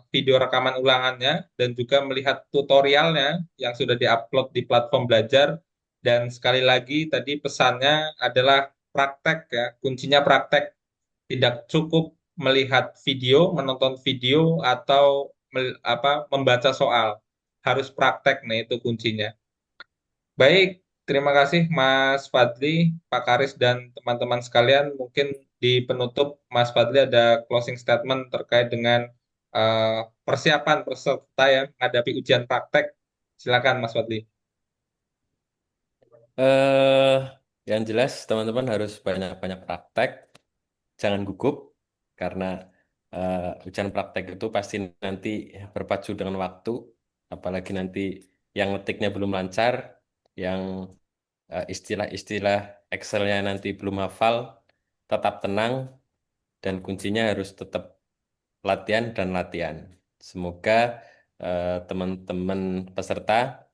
video rekaman ulangannya dan juga melihat tutorialnya yang sudah diupload di platform belajar. Dan sekali lagi tadi pesannya adalah praktek ya, kuncinya praktek. Tidak cukup melihat video, menonton video atau membaca soal. Harus praktek, nah itu kuncinya. Baik, terima kasih Mas Fadli, Pak Karis, dan teman-teman sekalian. Mungkin di penutup Mas Fadli ada closing statement terkait dengan persiapan peserta yang menghadapi ujian praktek. Silakan Mas Fadli. eh yang jelas teman-teman harus banyak-banyak praktek, jangan gugup karena ujian praktek itu pasti nanti berpacu dengan waktu, apalagi nanti yang ngetiknya belum lancar, yang istilah-istilah Excelnya nanti belum hafal, tetap tenang dan kuncinya harus tetap latihan dan latihan. Semoga teman-teman peserta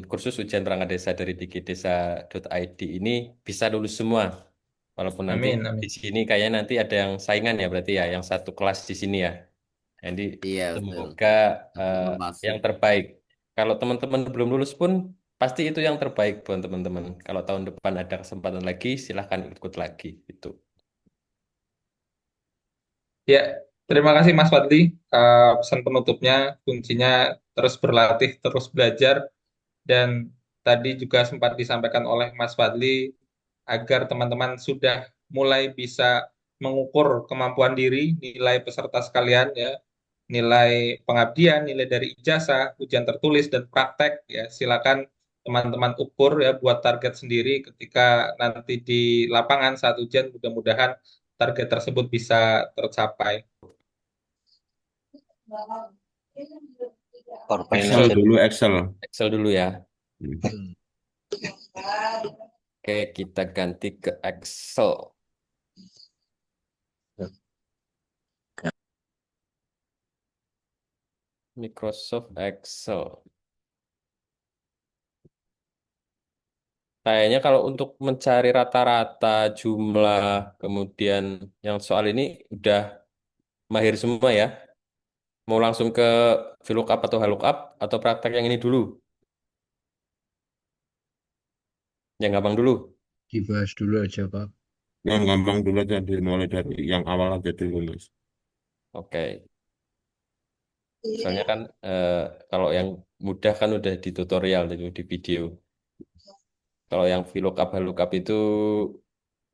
kursus ujian perangkat desa dari digidesa.id ini bisa lulus semua. Walaupun nanti Amin, di amin. sini kayaknya nanti ada yang saingan ya berarti ya, yang satu kelas di sini ya. Jadi Iya, betul. semoga eh, Teman-teman masuk. yang terbaik. Kalau teman-teman belum lulus pun pasti itu yang terbaik buat teman-teman. Kalau tahun depan ada kesempatan lagi, silahkan ikut lagi. Itu. Ya, terima kasih Mas Fadli. Pesan penutupnya, kuncinya terus berlatih, terus belajar. Dan tadi juga sempat disampaikan oleh Mas Fadli agar teman-teman sudah mulai bisa mengukur kemampuan diri, nilai peserta sekalian ya, nilai pengabdian, nilai dari ijazah, ujian tertulis dan praktek ya. Silakan teman-teman ukur ya buat target sendiri ketika nanti di lapangan saat ujian mudah-mudahan target tersebut bisa tercapai. PowerPoint Excel aja. dulu, Excel. Excel dulu ya. Hmm. Hmm. Oke, kita ganti ke Excel. Microsoft Excel. Kayaknya kalau untuk mencari rata-rata jumlah, kemudian yang soal ini udah mahir semua ya. Mau langsung ke VLOOKUP atau HLOOKUP atau praktek yang ini dulu? Yang gampang dulu. Dibahas dulu aja, Pak. Yang gampang dulu aja, dimulai dari yang awal aja dulu, Mas. Oke. Soalnya kan kalau yang mudah kan udah di tutorial itu di video. Kalau yang VLOOKUP, HLOOKUP itu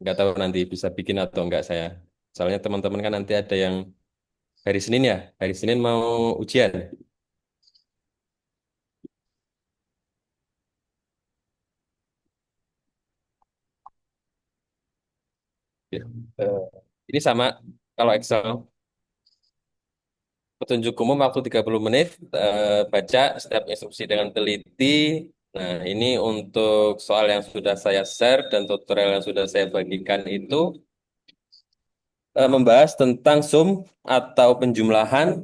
nggak tahu nanti bisa bikin atau enggak saya. Soalnya teman-teman kan nanti ada yang hari Senin ya, hari Senin mau ujian. Ya. Eh, ini sama kalau Excel. Petunjuk umum waktu 30 menit, baca setiap instruksi dengan teliti. Nah, ini untuk soal yang sudah saya share dan tutorial yang sudah saya bagikan itu membahas tentang sum atau penjumlahan,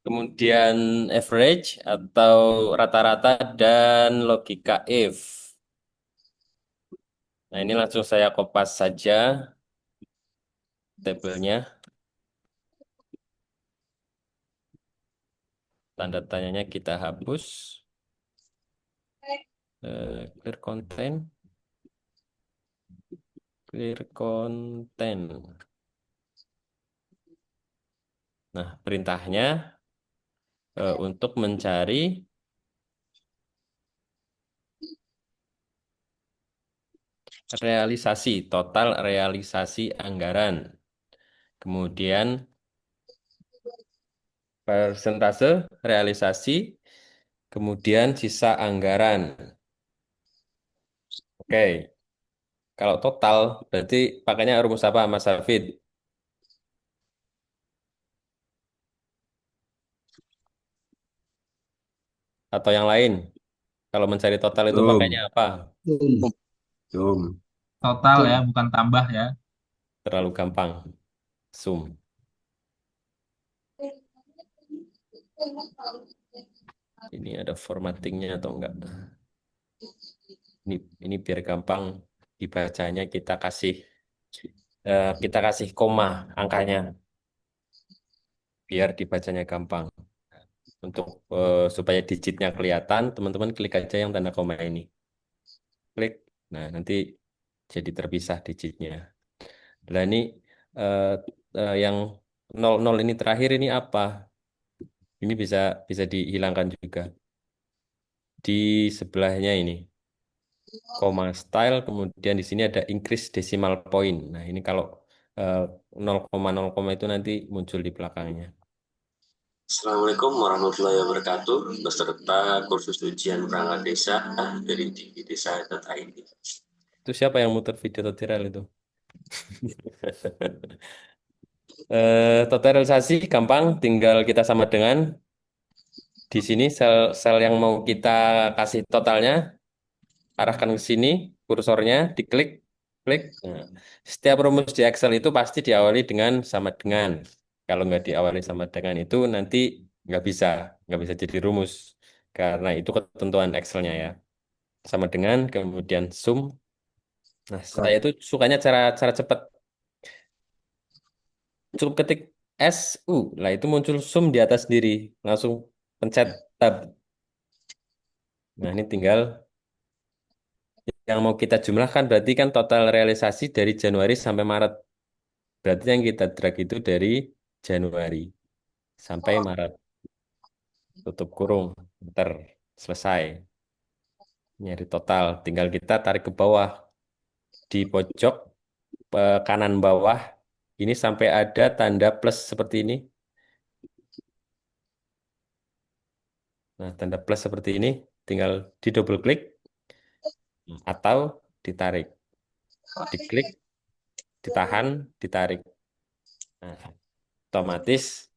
kemudian average atau rata-rata dan logika if. Nah, ini langsung saya kopas saja tabelnya. Tanda tanyanya kita hapus. Clear content. Clear content. Nah, perintahnya untuk mencari realisasi, total realisasi anggaran. Kemudian persentase realisasi, kemudian sisa anggaran. Oke, kalau total berarti pakainya rumus apa, Mas Hafid? Atau yang lain? Kalau mencari total itu pakainya Zoom, apa? Zoom. Zoom. Total ya, Zoom. bukan tambah ya. Terlalu gampang. Zoom. Ini ada formattingnya atau enggak? Ini biar gampang dibacanya kita kasih koma angkanya. biar dibacanya gampang. Untuk supaya digitnya kelihatan, teman-teman klik aja yang tanda koma ini. Klik. Nah, nanti jadi terpisah digitnya. Nah, ini eh, yang 00 ini terakhir ini apa? Ini bisa bisa dihilangkan juga. Di sebelahnya ini, koma style, kemudian di sini ada increase decimal point. Nah, ini kalau eh, 0,0 itu nanti muncul di belakangnya. Assalamualaikum warahmatullahi wabarakatuh, beserta kursus ujian perangkat desa dari desa.id. Itu siapa yang muter video tutorial itu? Tutorialisasi gampang, tinggal kita sama dengan di sini sel yang mau kita kasih totalnya, arahkan ke sini, kursornya diklik, klik. Nah, setiap rumus di Excel itu pasti diawali dengan sama dengan. Kalau nggak diawali sama dengan itu nanti nggak bisa, nggak bisa jadi rumus karena itu ketentuan Excelnya ya. Sama dengan, kemudian sum. Nah, saya itu sukanya cara cara cepat. Cukup ketik SU, lah itu muncul sum di atas sendiri, langsung pencet tab. Nah, ini tinggal yang mau kita jumlahkan berarti kan total realisasi dari Januari sampai Maret. Berarti yang kita drag itu dari Januari sampai Maret. Tutup kurung, ntar selesai. Nyari total, tinggal kita tarik ke bawah. Di pojok kanan bawah, ini sampai ada tanda plus seperti ini. Nah, tanda plus seperti ini, tinggal di double klik atau ditarik. Diklik, ditahan, ditarik. Nah, otomatis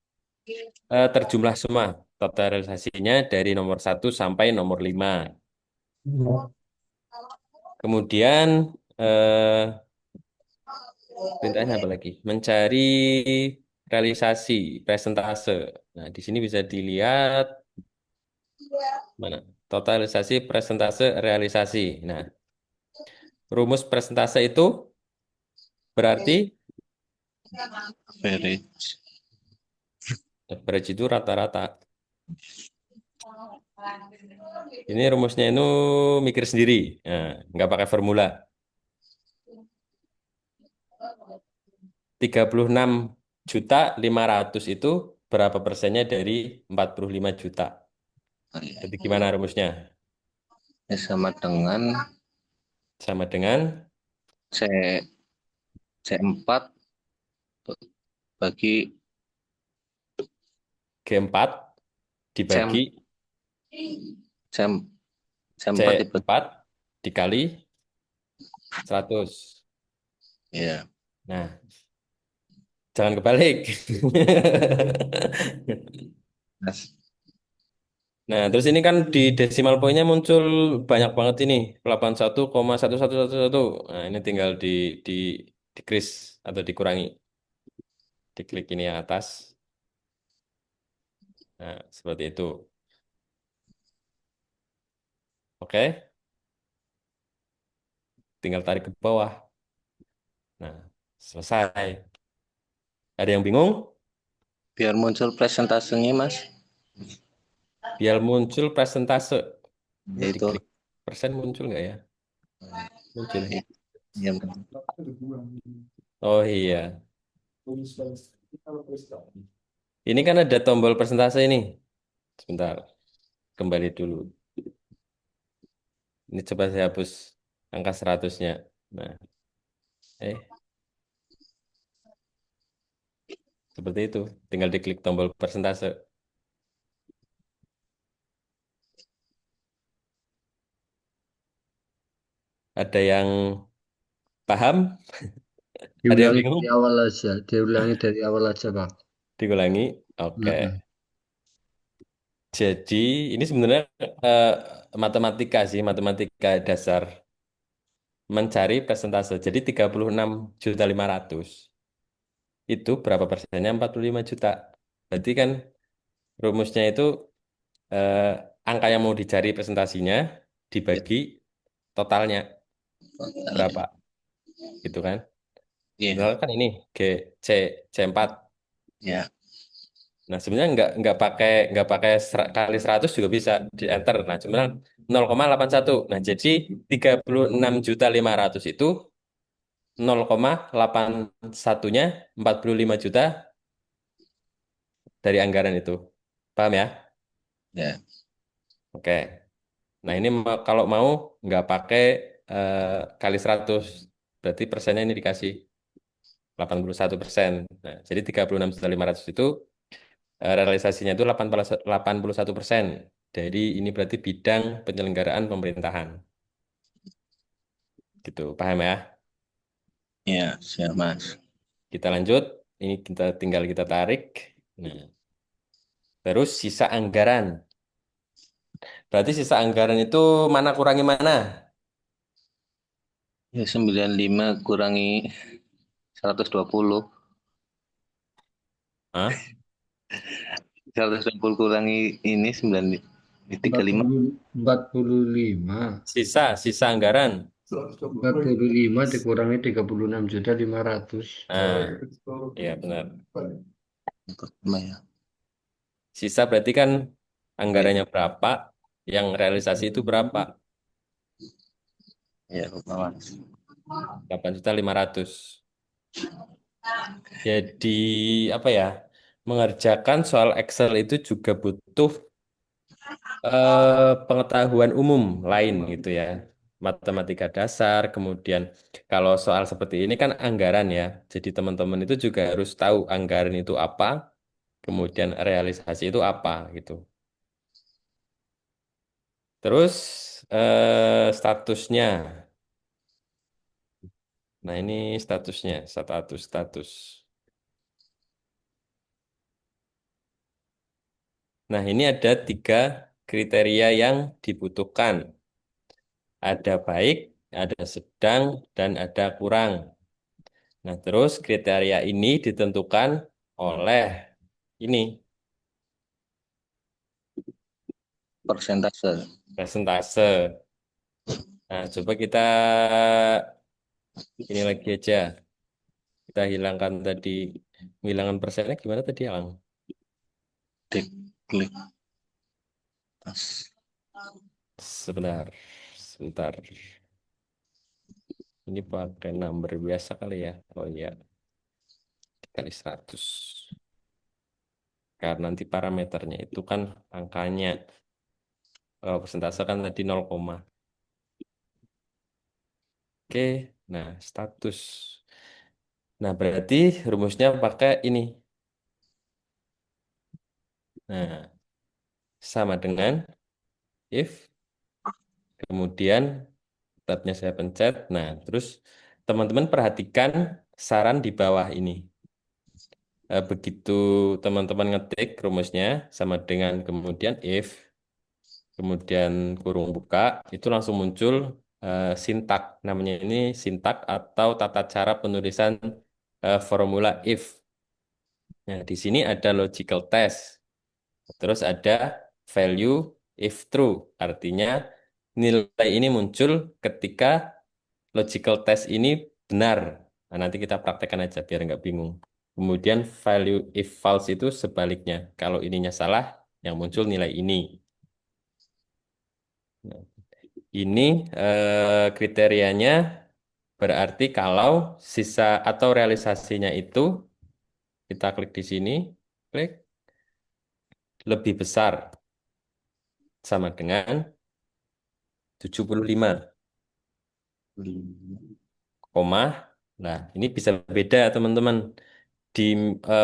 terjumlah semua total realisasinya dari nomor 1 sampai nomor 5. Kemudian perintahnya apa lagi? Mencari realisasi presentase. Nah, di sini bisa dilihat mana? Totalisasi presentase realisasi. Nah, rumus presentase itu berarti average itu rata-rata. Ini rumusnya itu mikir sendiri, nah, nggak pakai formula. 36.500.000 itu berapa persennya dari 45 juta? Jadi gimana rumusnya? Sama dengan Sama dengan C C4 bagi G4 dibagi C C4 dibagi C4 dikali 100. ya. Nah, jangan kebalik. Nah, terus ini kan di desimal poinnya muncul banyak banget ini, 81,1111. Nah, ini tinggal di decrease atau dikurangi. Diklik ini yang atas. Nah, seperti itu. Oke. Tinggal tarik ke bawah. Nah, selesai. Ada yang bingung? Biar muncul presentasenya, Mas. Biar muncul presentase. Itu Diklik persen muncul nggak ya? Muncul. ya. Oh iya. Ini kan ada tombol persentase ini. Sebentar. Kembali dulu. Ini coba saya hapus angka 100-nya. Nah, seperti itu. Tinggal diklik tombol persentase. Ada yang paham? Ada yang Diulangi bingung? dari awal aja, diulangi dari awal aja, Pak. Diulangi. Oke. Mm-mm. Jadi ini sebenarnya eh, matematika sih, matematika dasar. Mencari persentase. Jadi 36.500.000 itu berapa persennya? 45 juta. Berarti kan rumusnya itu eh, angka yang mau dicari presentasinya dibagi totalnya berapa. Gitu kan? Iya. Misalkan kan ini G, C4. Ya. Nah, sebenarnya nggak pakai kali 100 juga bisa di enter. Nah, cuma 0,81. Nah, jadi 36.500.000 itu 0,81-nya 45 juta dari anggaran itu. Paham ya? Ya. Oke. Nah, ini kalau mau nggak pakai eh, kali 100. Berarti persennya ini dikasih 81%. Nah, jadi 36.500.000 itu realisasinya itu 81%. Jadi ini berarti bidang penyelenggaraan pemerintahan. Gitu, paham ya? Ya, siap Mas. Kita lanjut. Ini tinggal kita tarik. Nah, terus sisa anggaran. Berarti sisa anggaran itu mana kurangi mana? Ya, 95 kurangi 120. Hah? 120 kurangi ini 35. 45. Sisa anggaran. 45 dikurangi 36.500.000. Nah, iya benar. Pertama ya. Sisa berarti kan anggarannya berapa, yang realisasi itu berapa? Ya, lupa Mas. 8.500.000. Jadi apa ya? Mengerjakan soal Excel itu juga butuh pengetahuan umum lain gitu ya. Matematika dasar, kemudian kalau soal seperti ini kan anggaran ya. Jadi teman-teman itu juga harus tahu anggaran itu apa, kemudian realisasi itu apa gitu. Terus statusnya. Nah, ini statusnya, status. Nah, ini ada 3 kriteria yang dibutuhkan. Ada baik, ada sedang, dan ada kurang. Nah, terus kriteria ini ditentukan oleh ini, Persentase. persentase. Nah, coba kita ini lagi aja. Kita hilangkan tadi, hilangkan persennya gimana tadi, Alang? Klik pas. Sebentar, sebentar. Ini pakai number biasa kali ya. Oh iya, kali 100. Karena nanti parameternya itu kan angkanya. Persentase kan tadi 0, oke, nah status. Nah, berarti rumusnya pakai ini. Nah, sama dengan if, kemudian tabnya saya pencet. Nah, terus teman-teman perhatikan saran di bawah ini. Begitu teman-teman ngetik rumusnya sama dengan kemudian if, kemudian kurung buka, itu langsung muncul sintak. Namanya ini sintak atau tata cara penulisan formula if. Nah, di sini ada logical test. Terus ada value if true. Artinya nilai ini muncul ketika logical test ini benar. Nah, nanti kita praktekkan aja biar nggak bingung. Kemudian value if false itu sebaliknya. Kalau ininya salah, yang muncul nilai ini. Nah, ini kriterianya berarti kalau sisa atau realisasinya itu, kita klik di sini, klik, lebih besar sama dengan 75, koma. Nah, ini bisa beda teman-teman. Di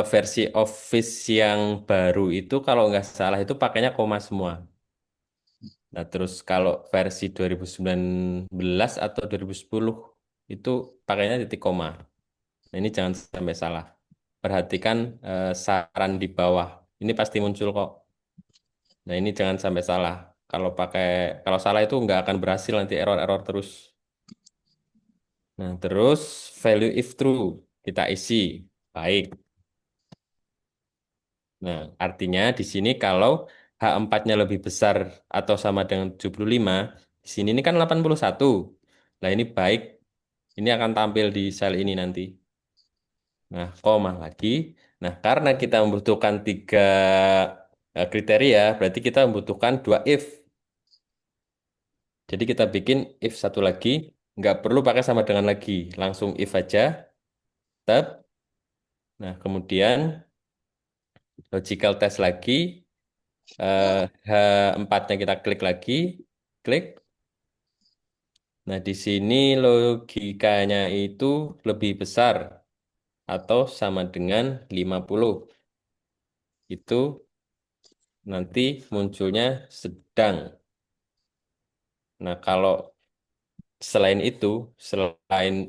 versi Office yang baru itu kalau nggak salah itu pakainya koma semua. Nah, terus kalau versi 2019 atau 2010 itu pakainya titik koma. Nah, ini jangan sampai salah. Perhatikan saran di bawah. Ini pasti muncul kok. Nah, ini jangan sampai salah. Kalau salah itu nggak akan berhasil, nanti error-error terus. Nah, terus value if true kita isi. Baik. Nah, artinya di sini kalau H4-nya lebih besar atau sama dengan 75, di sini ini kan 81. Nah, ini baik. Ini akan tampil di sel ini nanti. Nah, koma lagi. Nah, karena kita membutuhkan 3 kriteria, berarti kita membutuhkan 2 if. Jadi kita bikin if satu lagi, nggak perlu pakai sama dengan lagi, langsung if aja, tab. Nah, kemudian logical test lagi, H4-nya kita klik lagi, klik. Nah, di sini logikanya itu lebih besar atau sama dengan 50. Itu nanti munculnya sedang. Nah, kalau selain itu, selain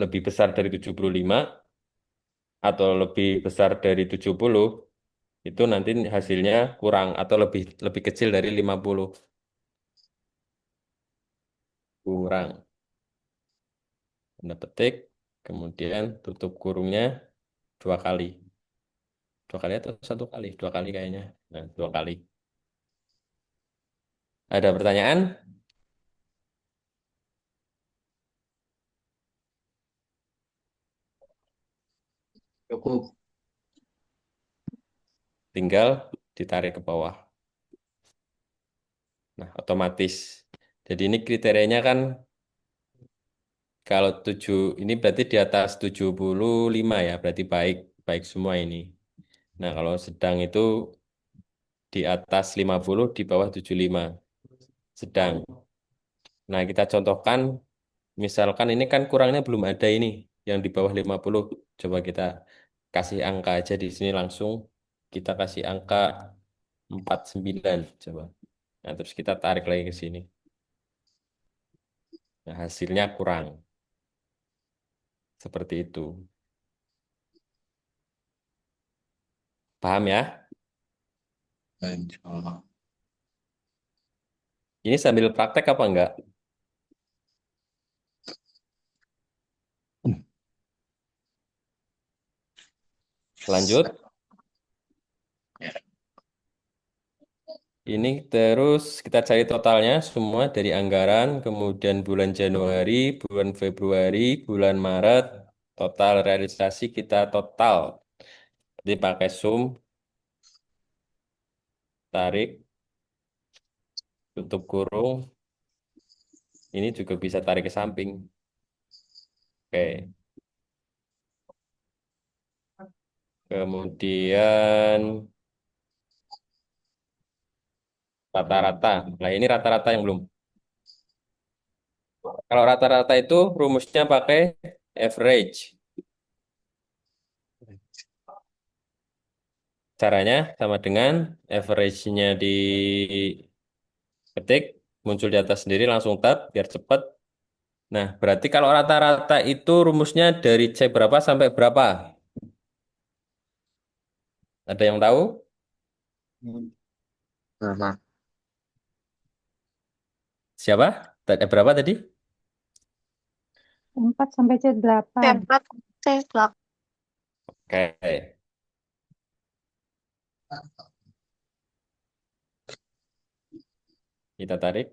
lebih besar dari 75 atau lebih besar dari 70, itu nanti hasilnya kurang atau lebih lebih kecil dari 50. Kurang. Anda petik, kemudian tutup kurungnya 2 kali. 2 kali atau 1 kali? 2 kali kayaknya. Nah, 2 kali. Ada pertanyaan? Cukup. Tinggal ditarik ke bawah. Nah, otomatis. Jadi ini kriterianya kan kalau 7 ini berarti di atas 75 ya, berarti baik baik semua ini. Nah, kalau sedang itu di atas 50, di bawah 75. Sedang. Nah, kita contohkan misalkan ini kan kurangnya belum ada ini yang di bawah 50. Coba kita kasih angka aja di sini langsung. Kita kasih angka 49 coba. Nah, terus kita tarik lagi ke sini. Nah, hasilnya kurang. Seperti itu. Paham ya? Insya Allah. Ini sambil praktek apa enggak? Lanjut. Ini terus kita cari totalnya semua dari anggaran, kemudian bulan Januari, bulan Februari, bulan Maret, total realisasi kita total. Jadi pakai sum, tarik, tutup kurung. Ini juga bisa tarik ke samping. Oke. Kemudian rata-rata. Nah, ini rata-rata yang belum. Kalau rata-rata itu rumusnya pakai average. Caranya sama dengan average-nya diketik, muncul di atas sendiri, langsung tab, biar cepat. Nah, berarti kalau rata-rata itu rumusnya dari C berapa sampai berapa? Ada yang tahu? Nah, Siapa? Berapa tadi? 4 sampai C8. Template C8. Oke. Kita tarik.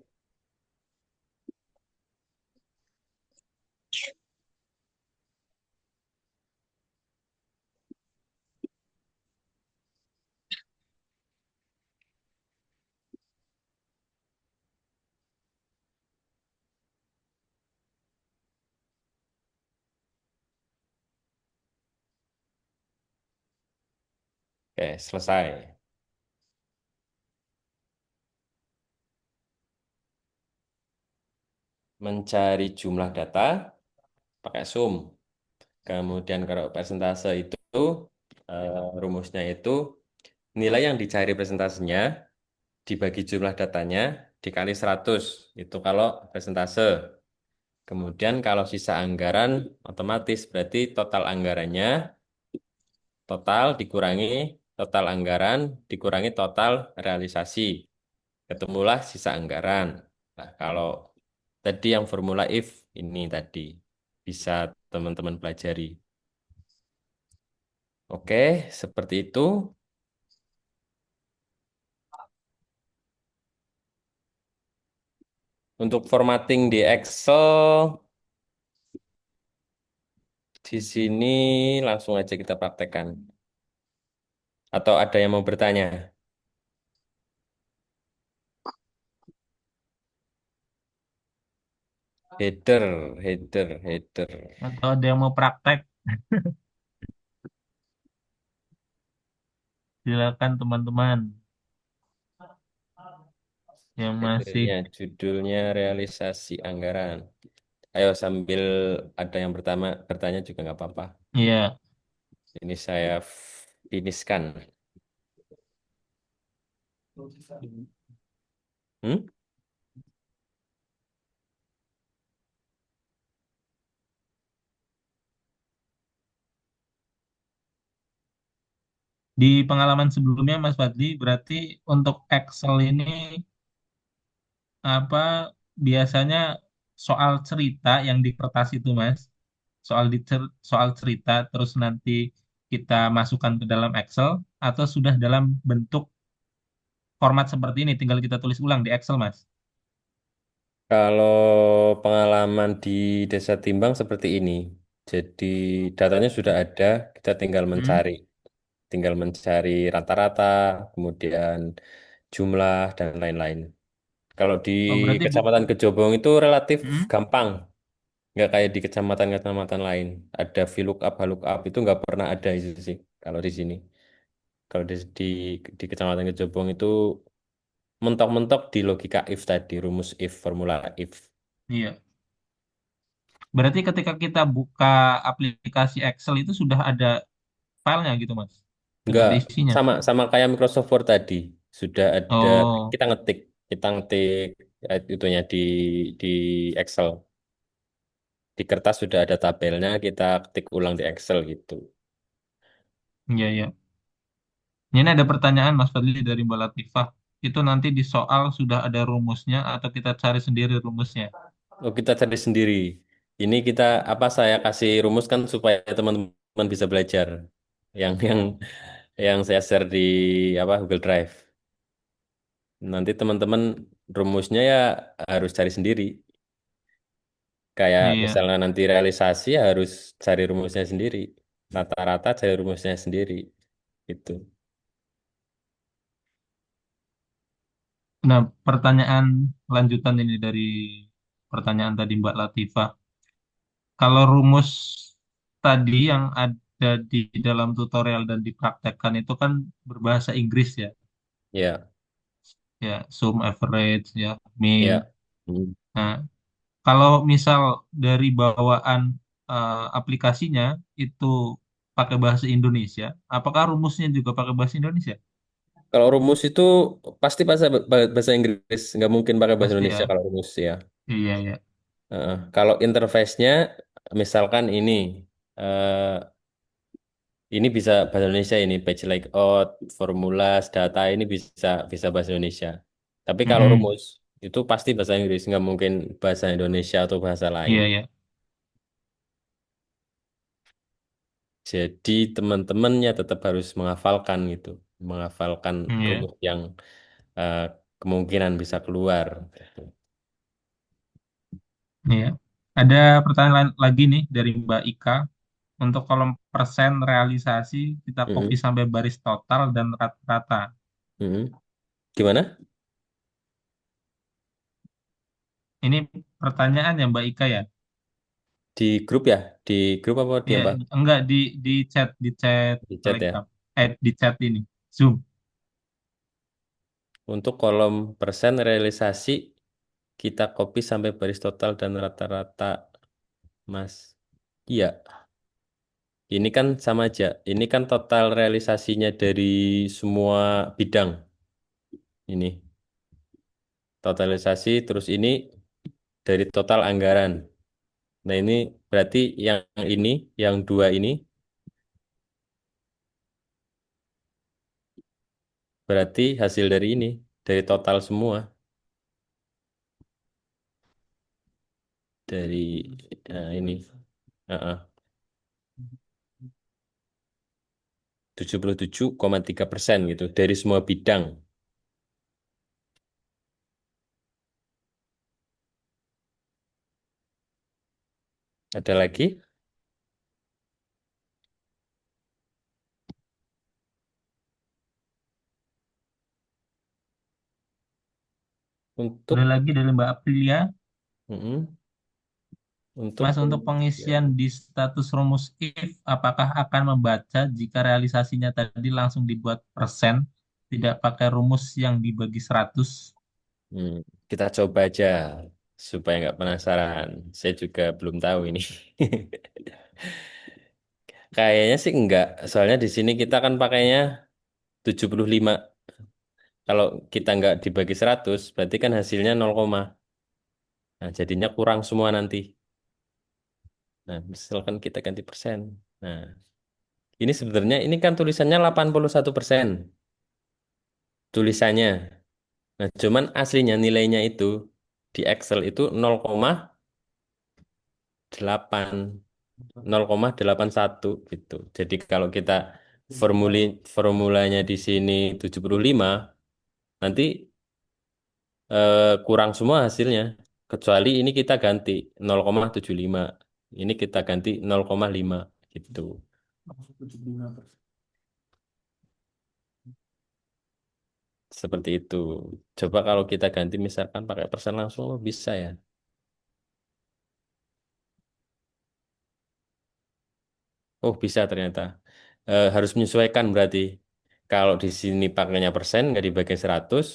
Oke, selesai. Mencari jumlah data pakai sum. Kemudian kalau persentase itu rumusnya itu nilai yang dicari presentasinya dibagi jumlah datanya dikali 100. Itu kalau persentase. Kemudian kalau sisa anggaran otomatis berarti total anggarannya total dikurangi total anggaran dikurangi total realisasi. Ketemulah sisa anggaran. Nah, kalau tadi yang formula if ini tadi bisa teman-teman pelajari. Oke, seperti itu. Untuk formatting di Excel, Di sini langsung aja kita praktekkan. Atau ada yang mau bertanya? Header, header, header. Atau ada yang mau praktek? Silakan teman-teman yang masih. Headernya, judulnya realisasi anggaran. Ayo sambil ada yang bertanya juga nggak apa-apa. Iya. Ini saya finishkan. Hmm? Di pengalaman sebelumnya Mas Fadli, berarti untuk Excel ini apa biasanya soal cerita yang di kertas itu Mas, soal cerita terus nanti kita masukkan ke dalam Excel atau sudah dalam bentuk format seperti ini tinggal kita tulis ulang di Excel Mas. Kalau pengalaman di Desa Timbang seperti ini, jadi datanya sudah ada, kita Hmm? tinggal mencari rata-rata, kemudian jumlah dan lain-lain. Kalau di Oh berarti bu. Kecamatan Kejobong itu relatif Hmm? gampang, nggak kayak di kecamatan-kecamatan lain. Ada VLOOKUP, HLOOKUP itu nggak pernah ada itu sih. Kalau di sini, kalau di Kecamatan Kejobong itu mentok-mentok di logika if tadi, rumus if, formula if. Iya. Berarti ketika kita buka aplikasi Excel itu sudah ada filenya gitu Mas. Sudah Enggak, ada isinya. sama sama kayak Microsoft Word tadi, sudah ada Oh, kita ngetik, itunya di Excel. Di kertas sudah ada tabelnya, kita ketik ulang di Excel gitu. iya iya. Ini ada pertanyaan Mas Fadli dari Mbak Latifah. Itu nanti di soal sudah ada rumusnya atau kita cari sendiri rumusnya? Oh, kita cari sendiri. Ini kita apa saya kasih rumus kan supaya teman-teman bisa belajar. Yang saya share di apa Google Drive. Nanti teman-teman rumusnya ya harus cari sendiri. Kayak Iya. misalnya nanti realisasi ya harus cari rumusnya sendiri. Rata-rata cari rumusnya sendiri. Gitu. Nah, pertanyaan lanjutan ini dari pertanyaan tadi Mbak Latifah. Kalau rumus tadi yang ada di dalam tutorial dan dipraktekkan itu kan berbahasa Inggris ya. Ya, Ya, sum, average, ya, mean. ya. Hmm. Nah, kalau misal dari bawaan aplikasinya itu pakai bahasa Indonesia, apakah rumusnya juga pakai bahasa Indonesia? Kalau rumus itu pasti bahasa Inggris, nggak mungkin pakai bahasa Pasti Indonesia ya. kalau rumus ya. Iya, ya. Kalau interface-nya, misalkan eh, ini bisa bahasa Indonesia ini page layout, formulas, data ini bisa bisa bahasa Indonesia. Tapi kalau Mm-mm. rumus itu pasti bahasa Inggris, nggak mungkin bahasa Indonesia atau bahasa lain. Iya, ya. Jadi teman-temannya tetap harus menghafalkan gitu, menghafalkan Iya, rumus yang eh, kemungkinan bisa keluar. iya. Ada pertanyaan lagi nih dari Mbak Ika. Untuk kolom persen realisasi, kita copy Mm-mm, sampai baris total dan rata-rata. mm-mm. Gimana? Ini pertanyaan ya Mbak Ika ya? Di grup ya? Di grup apa di Iya, apa? enggak di chat Di chat ya. Telegram. Di chat ini, Zoom. Untuk kolom persen realisasi kita copy sampai baris total dan rata-rata, Mas. Iya, ini kan sama aja. Ini kan total realisasinya dari semua bidang. Ini totalisasi terus ini dari total anggaran. Nah, ini berarti yang ini, yang dua ini berarti hasil dari ini, dari total semua. Dari ini. Heeh. 77,3% gitu dari semua bidang. Ada lagi? Untuk Ada lagi dari Mbak Aprilia. mm-mm. Untuk Mas, untuk pengisian di status rumus if, apakah akan membaca jika realisasinya tadi langsung dibuat persen, tidak pakai rumus yang dibagi 100? hmm, kita coba aja supaya nggak penasaran. Saya juga belum tahu ini. Kayaknya sih enggak. Soalnya di sini kita kan pakainya 75. Kalau kita nggak dibagi 100, berarti kan hasilnya 0, nah, jadinya kurang semua nanti. Nah, misalkan kita ganti persen. Nah, ini sebenarnya ini kan tulisannya 81% tulisannya. Nah, cuman aslinya nilainya itu di Excel itu 0,8, 0,81 gitu. Jadi kalau kita formulanya di sini 75, nanti kurang semua hasilnya. Kecuali ini kita ganti 0,75. Ini kita ganti 0,5 gitu. Seperti itu. Coba kalau kita ganti misalkan pakai persen langsung, oh, bisa ya. Oh, bisa ternyata. Harus menyesuaikan berarti. Kalau di sini pakainya persen, nggak dibagi 100,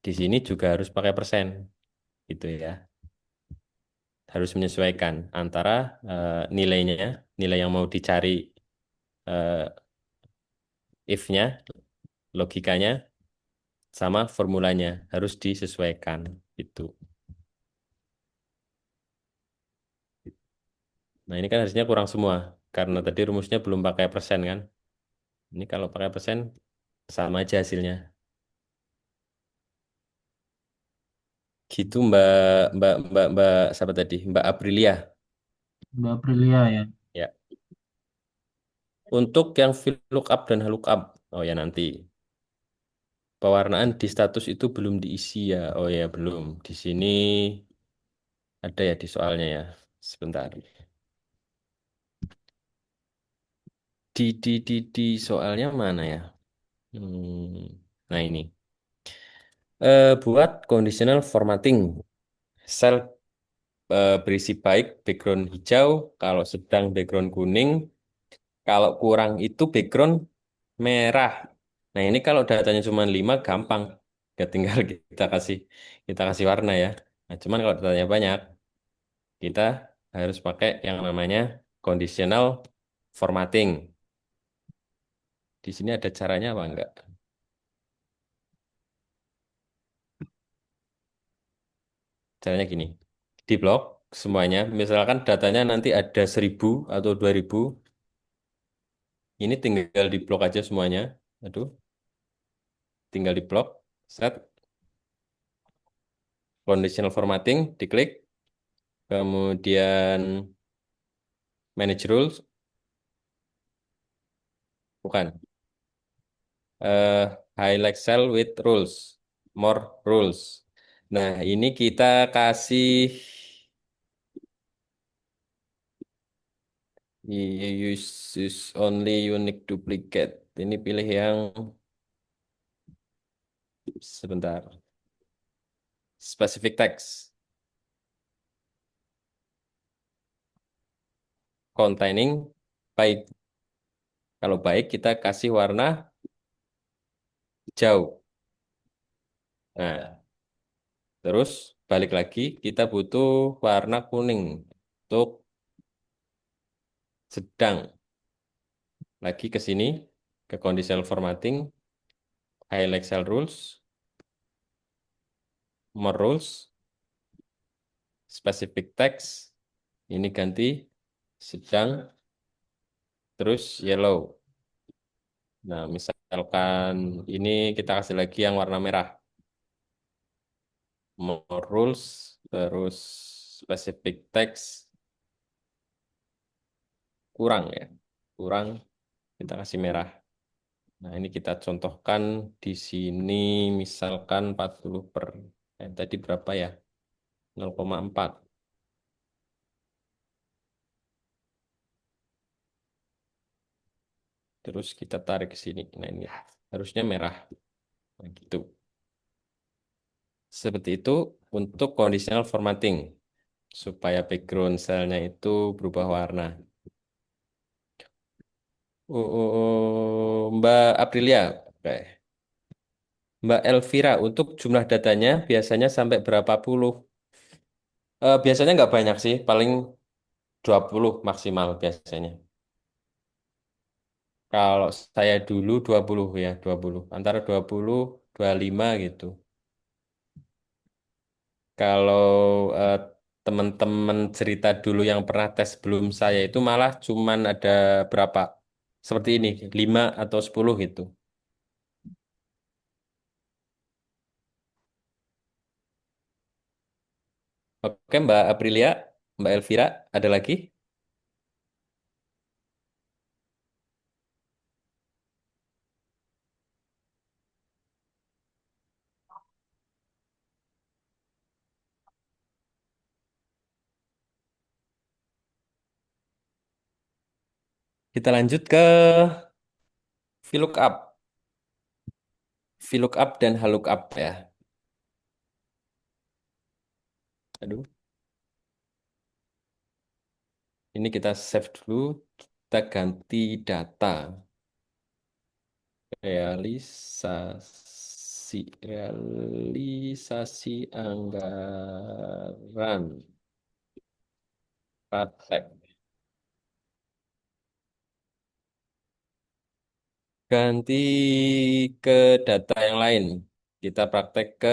di sini juga harus pakai persen. Gitu ya. Harus menyesuaikan antara nilainya, nilai yang mau dicari eh, if-nya, logikanya, sama formulanya. Harus disesuaikan. Gitu. Nah, ini kan harusnya kurang semua. Karena tadi rumusnya belum pakai persen kan. Ini kalau pakai persen, sama aja hasilnya. Gitu Mbak Mbak Mbak Mbak siapa tadi? Mbak Aprilia. Mbak Aprilia ya. Ya. Untuk yang VLOOKUP dan HLOOKUP. Oh ya nanti. Pewarnaan di status itu belum diisi ya. Oh ya belum. Di sini ada ya di soalnya ya. Sebentar. Di soalnya mana ya? Nah ini. Buat conditional formatting. Sel berisi baik background hijau. Kalau sedang background kuning. Kalau kurang itu background merah. Nah, ini kalau datanya cuma 5 gampang. Ya tinggal kita kasih warna ya. Nah, cuman kalau datanya banyak, kita harus pakai yang namanya conditional formatting. Di sini ada caranya apa enggak? Caranya gini. Di blok semuanya, misalkan datanya nanti ada 1.000 atau 2.000, ini tinggal di blok aja semuanya. Aduh, tinggal di blok, set, conditional formatting, diklik, kemudian manage rules, bukan. eh Highlight cell with rules, more rules. Nah, ini kita kasih use only unique duplicate. Ini pilih yang sebentar. Specific text containing baik. Kalau baik kita kasih warna hijau. Nah, terus balik lagi kita butuh warna kuning untuk sedang. Lagi ke sini ke conditional formatting, highlight cell rules, more rules, specific text. Ini ganti sedang terus yellow. Nah, misalkan ini kita kasih lagi yang warna merah. More rules terus specific text kurang ya. Kurang kita kasih merah. Nah, ini kita contohkan di sini misalkan 40 per tadi berapa ya? 0,4. Terus kita tarik ke sini. Nah, ini harusnya merah. Nah, gitu. Seperti itu untuk conditional formatting supaya background selnya itu berubah warna. Mbak Aprilia, oke. Mbak Elvira, untuk jumlah datanya biasanya sampai berapa puluh? Biasanya nggak banyak sih, paling 20 maksimal biasanya. Kalau saya dulu 20 ya, 20. Antara 20, 25 gitu. Kalau eh, teman-teman cerita dulu yang pernah tes sebelum saya itu malah cuman ada berapa? Seperti ini, 5 atau 10 gitu. Oke, Mbak Aprilia, Mbak Elvira, ada lagi? Kita lanjut ke VLOOKUP. VLOOKUP dan HLOOKUP ya. Aduh, ini kita save dulu. Kita ganti data. Realisasi anggaran praktek. Ganti ke data yang lain. Kita praktek ke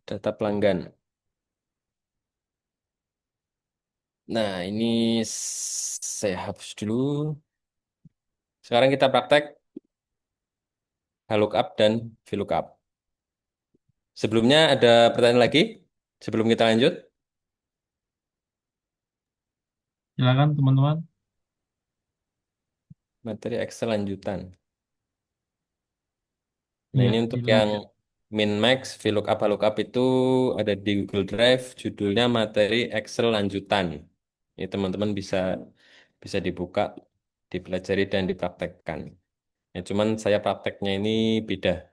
data pelanggan. Nah, ini saya hapus dulu. Sekarang kita praktek HLOOKUP dan VLOOKUP. Sebelumnya ada pertanyaan lagi? Sebelum kita lanjut? Silakan teman-teman. Materi Excel lanjutan. Nah, Iya, ini untuk yang dilanjut. min max, VLOOKUP, HLOOKUP itu ada di Google Drive, judulnya materi Excel lanjutan. Ini teman-teman bisa bisa dibuka, dipelajari dan dipraktekkan. Ya, cuman saya prakteknya ini beda.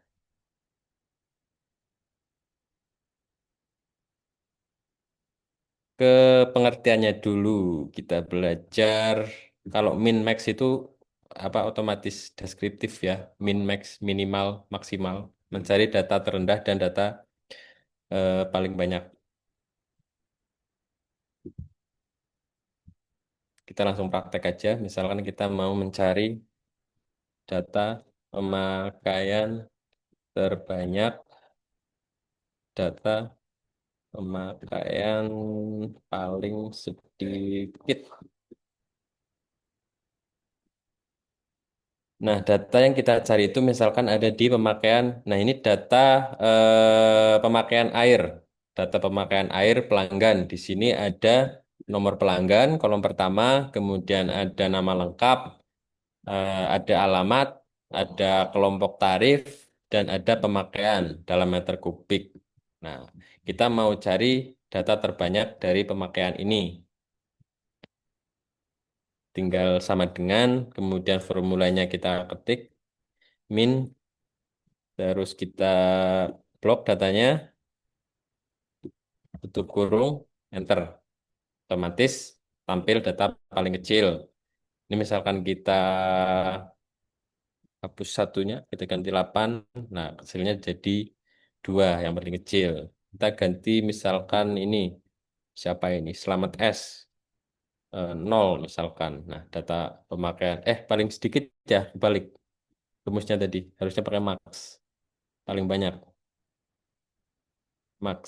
Ke pengertiannya dulu kita belajar kalau min max itu apa otomatis deskriptif ya, min max minimal maksimal mencari data terendah dan data paling banyak. Kita langsung praktek aja. Misalkan kita mau mencari data pemakaian terbanyak, data pemakaian paling sedikit. Nah, data yang kita cari itu misalkan ada di pemakaian. Nah, ini data pemakaian air. Data pemakaian air pelanggan. Di sini ada nomor pelanggan, kolom pertama, kemudian ada nama lengkap, ada alamat, ada kelompok tarif, dan ada pemakaian dalam meter kubik. Nah, kita mau cari data terbanyak dari pemakaian ini. Tinggal sama dengan, kemudian formulanya kita ketik, min, terus kita blok datanya, tutup kurung, enter. Otomatis tampil data paling kecil. Ini misalkan kita hapus satunya, kita ganti 8. Nah, hasilnya jadi 2 yang paling kecil. Kita ganti misalkan ini, siapa ini? Selamat S, 0 misalkan. Nah, data pemakaian, paling sedikit ya, balik. Rumusnya tadi, harusnya pakai max. Paling banyak, max.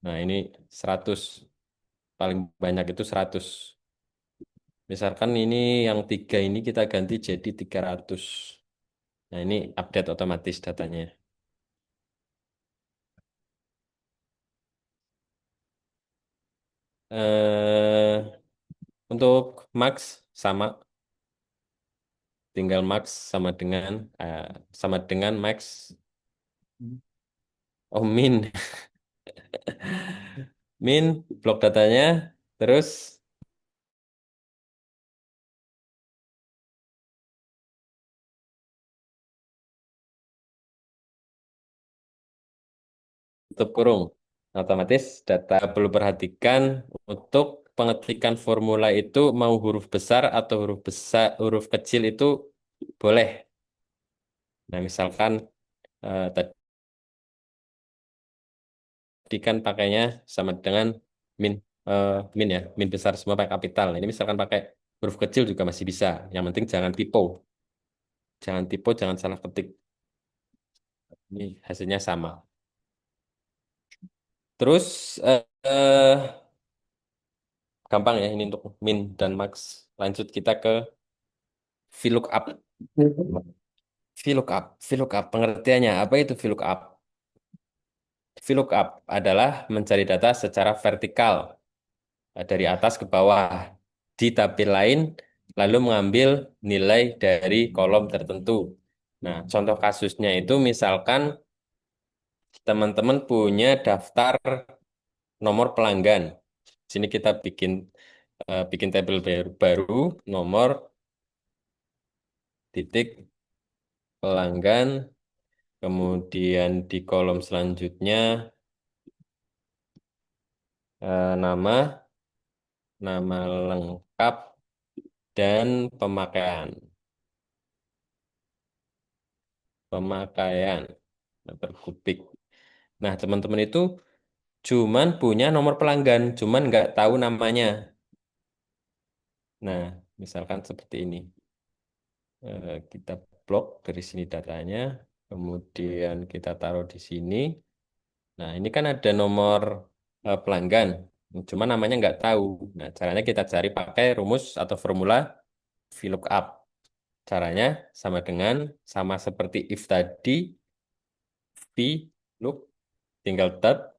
Nah, ini 100. Paling banyak itu 100. Misalkan ini yang 3 ini kita ganti jadi 300. Nah, ini update otomatis datanya. Eh, untuk max sama, tinggal max sama dengan max. Oh, min. Min blok datanya terus tutup kurung. Otomatis data perlu perhatikan untuk pengetikan formula itu mau huruf besar atau huruf kecil itu boleh. Nah, misalkan tadi kan pakainya sama dengan min eh, min ya, min besar semua pakai kapital. Nah, ini misalkan pakai huruf kecil juga masih bisa. Yang penting jangan typo. Jangan typo, jangan salah ketik. Ini hasilnya sama. Terus gampang ya ini untuk min dan max. Lanjut kita ke VLOOKUP. VLOOKUP. Pengertiannya apa itu VLOOKUP? VLOOKUP adalah mencari data secara vertikal dari atas ke bawah di tabel lain lalu mengambil nilai dari kolom tertentu. Nah, contoh kasusnya itu misalkan teman-teman punya daftar nomor pelanggan. Sini kita bikin tabel baru nomor titik pelanggan, kemudian di kolom selanjutnya nama, nama lengkap dan pemakaian. Pemakaian meter kubik. Nah, teman-teman itu cuman punya nomor pelanggan, cuman nggak tahu namanya. Nah, misalkan seperti ini. Kita blok dari sini datanya, kemudian kita taruh di sini. Nah, ini kan ada nomor pelanggan, cuma namanya nggak tahu. Nah, caranya kita cari pakai rumus atau formula VLOOKUP. Caranya sama seperti if tadi, VLOOK, tinggal tab,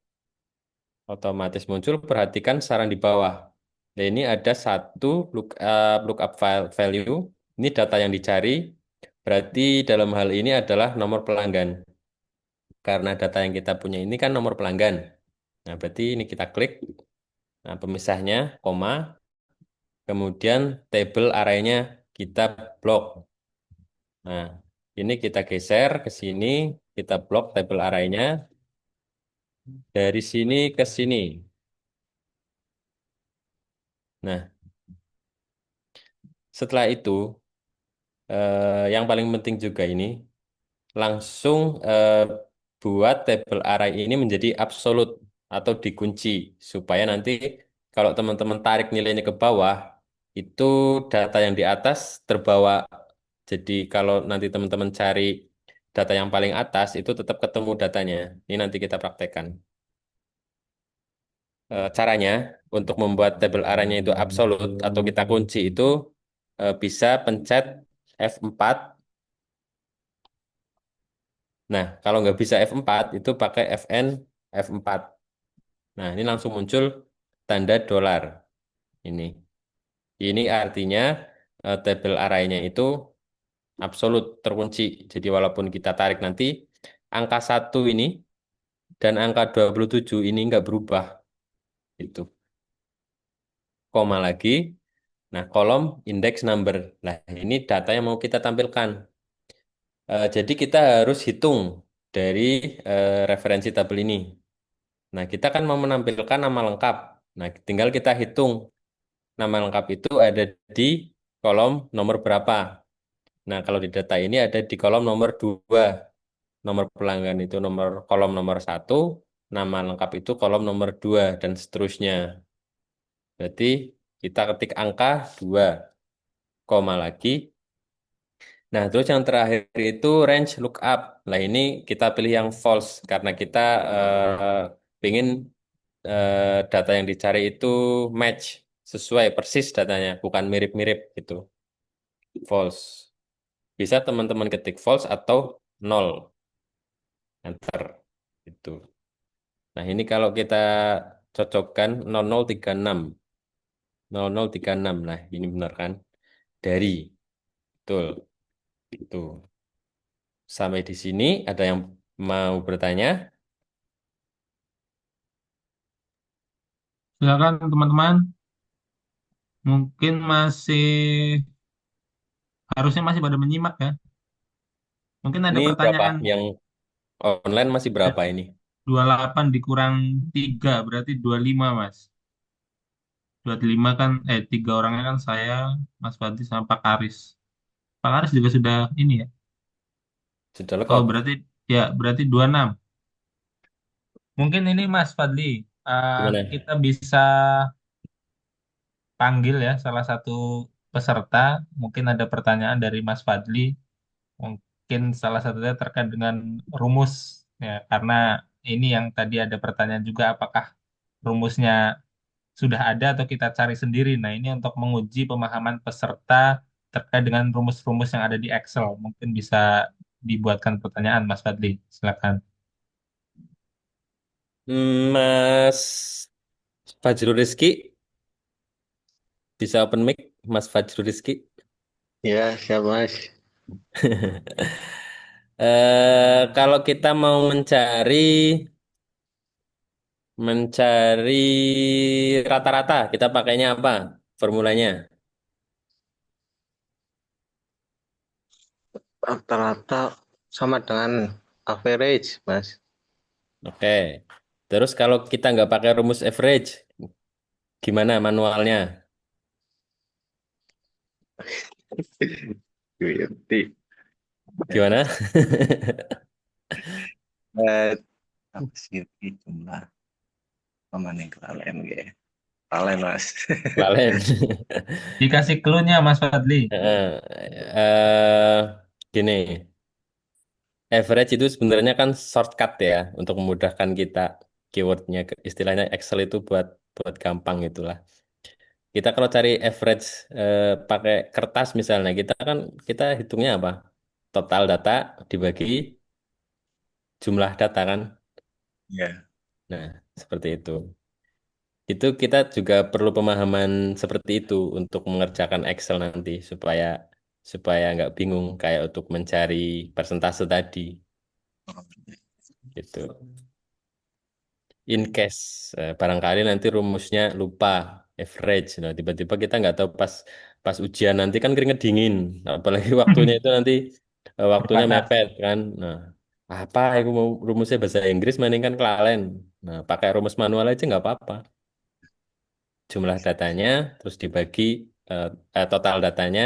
otomatis muncul. Perhatikan saran di bawah. Nah, ini ada satu lookup value. Ini data yang dicari. Berarti dalam hal ini adalah nomor pelanggan. Karena data yang kita punya ini kan nomor pelanggan. Nah, berarti ini kita klik. Nah, pemisahnya, koma. Kemudian tabel arraynya kita blok. Nah, ini kita geser ke sini. Kita blok tabel arraynya. Dari sini ke sini. Nah, setelah itu, yang paling penting juga ini, langsung buat tabel array ini menjadi absolut atau dikunci supaya nanti kalau teman-teman tarik nilainya ke bawah itu data yang di atas terbawa. Jadi kalau nanti teman-teman cari data yang paling atas itu tetap ketemu datanya. Ini nanti kita praktekkan. Caranya untuk membuat tabel arraynya itu absolut atau kita kunci itu bisa pencet F4. Nah, kalau nggak bisa F4, itu pakai Fn F4. Nah, ini langsung muncul tanda dolar. Ini. Ini artinya tabel arraynya itu absolut terkunci. Jadi walaupun kita tarik nanti, angka 1 ini dan angka 27 ini nggak berubah. Itu. Koma lagi. Nah, kolom index number. Nah, ini data yang mau kita tampilkan. Jadi kita harus hitung dari referensi tabel ini. Nah, kita kan mau menampilkan nama lengkap. Nah, tinggal kita hitung nama lengkap itu ada di kolom nomor berapa. Nah, kalau di data ini ada di kolom nomor 2. Nomor pelanggan itu kolom nomor 1, nama lengkap itu kolom nomor 2, dan seterusnya. Berarti kita ketik angka 2, koma lagi. Nah, terus yang terakhir itu range lookup. Nah, ini kita pilih yang false karena kita ingin data yang dicari itu match, sesuai persis datanya, bukan mirip-mirip gitu. False. Bisa teman-teman ketik false atau nol. Enter. Itu. Nah, ini kalau kita cocokkan 0036. 0036. Nah, ini benar kan? Dari. Betul. Itu. Sampai di sini ada yang mau bertanya? Silakan teman-teman, mungkin harusnya masih pada menyimak ya. Mungkin ada Ini berapa? pertanyaan. Yang online masih berapa ini? 28 dikurang 3 berarti 25 Mas. 25 kan, 3 orangnya kan saya, Mas Fadli sama Pak Karis. Pak Karis juga sudah ini ya. Sudah Oh, lengkap. berarti 26. Mungkin ini Mas Fadli, Gimana? kita bisa panggil ya salah satu peserta. Mungkin ada pertanyaan dari Mas Fadli. Mungkin salah satunya terkait dengan rumus ya, karena ini yang tadi ada pertanyaan juga apakah rumusnya sudah ada atau kita cari sendiri. Nah, ini untuk menguji pemahaman peserta terkait dengan rumus-rumus yang ada di Excel. Mungkin bisa dibuatkan pertanyaan, Mas Fadli. Silakan. Mas Fajrul Rizky, bisa open mic, Mas Fajrul Rizky. Ya, siap Mas. Kalau kita mau mencari rata-rata, kita pakainya apa? Formulanya. Rata-rata sama dengan average, Mas. Oke. Terus kalau kita nggak pakai rumus average, gimana manualnya? Ngerti. Gimana? Eh, apa sih ini jumlah pemain kalian ya? Kalian Mas. Lalen. Dikasih clue-nya, Mas Fadli. Eh, gini, average itu sebenarnya kan shortcut ya untuk memudahkan kita keywordnya. Istilahnya Excel itu buat buat gampang itulah. Kita kalau cari average pakai kertas misalnya, kita hitungnya apa? Total data dibagi jumlah data kan. Ya. Nah, seperti itu. Itu kita juga perlu pemahaman seperti itu untuk mengerjakan Excel nanti supaya supaya nggak bingung kayak untuk mencari persentase tadi gitu. In case barangkali nanti rumusnya lupa average, nah tiba-tiba kita nggak tahu pas pas ujian nanti kan keringet dingin, apalagi waktunya itu nanti waktunya Terbatas. mepet kan. Nah, apa aku mau rumusnya bahasa Inggris mending kan kelalen. Nah, pakai rumus manual aja nggak apa-apa. Jumlah datanya terus dibagi eh, total datanya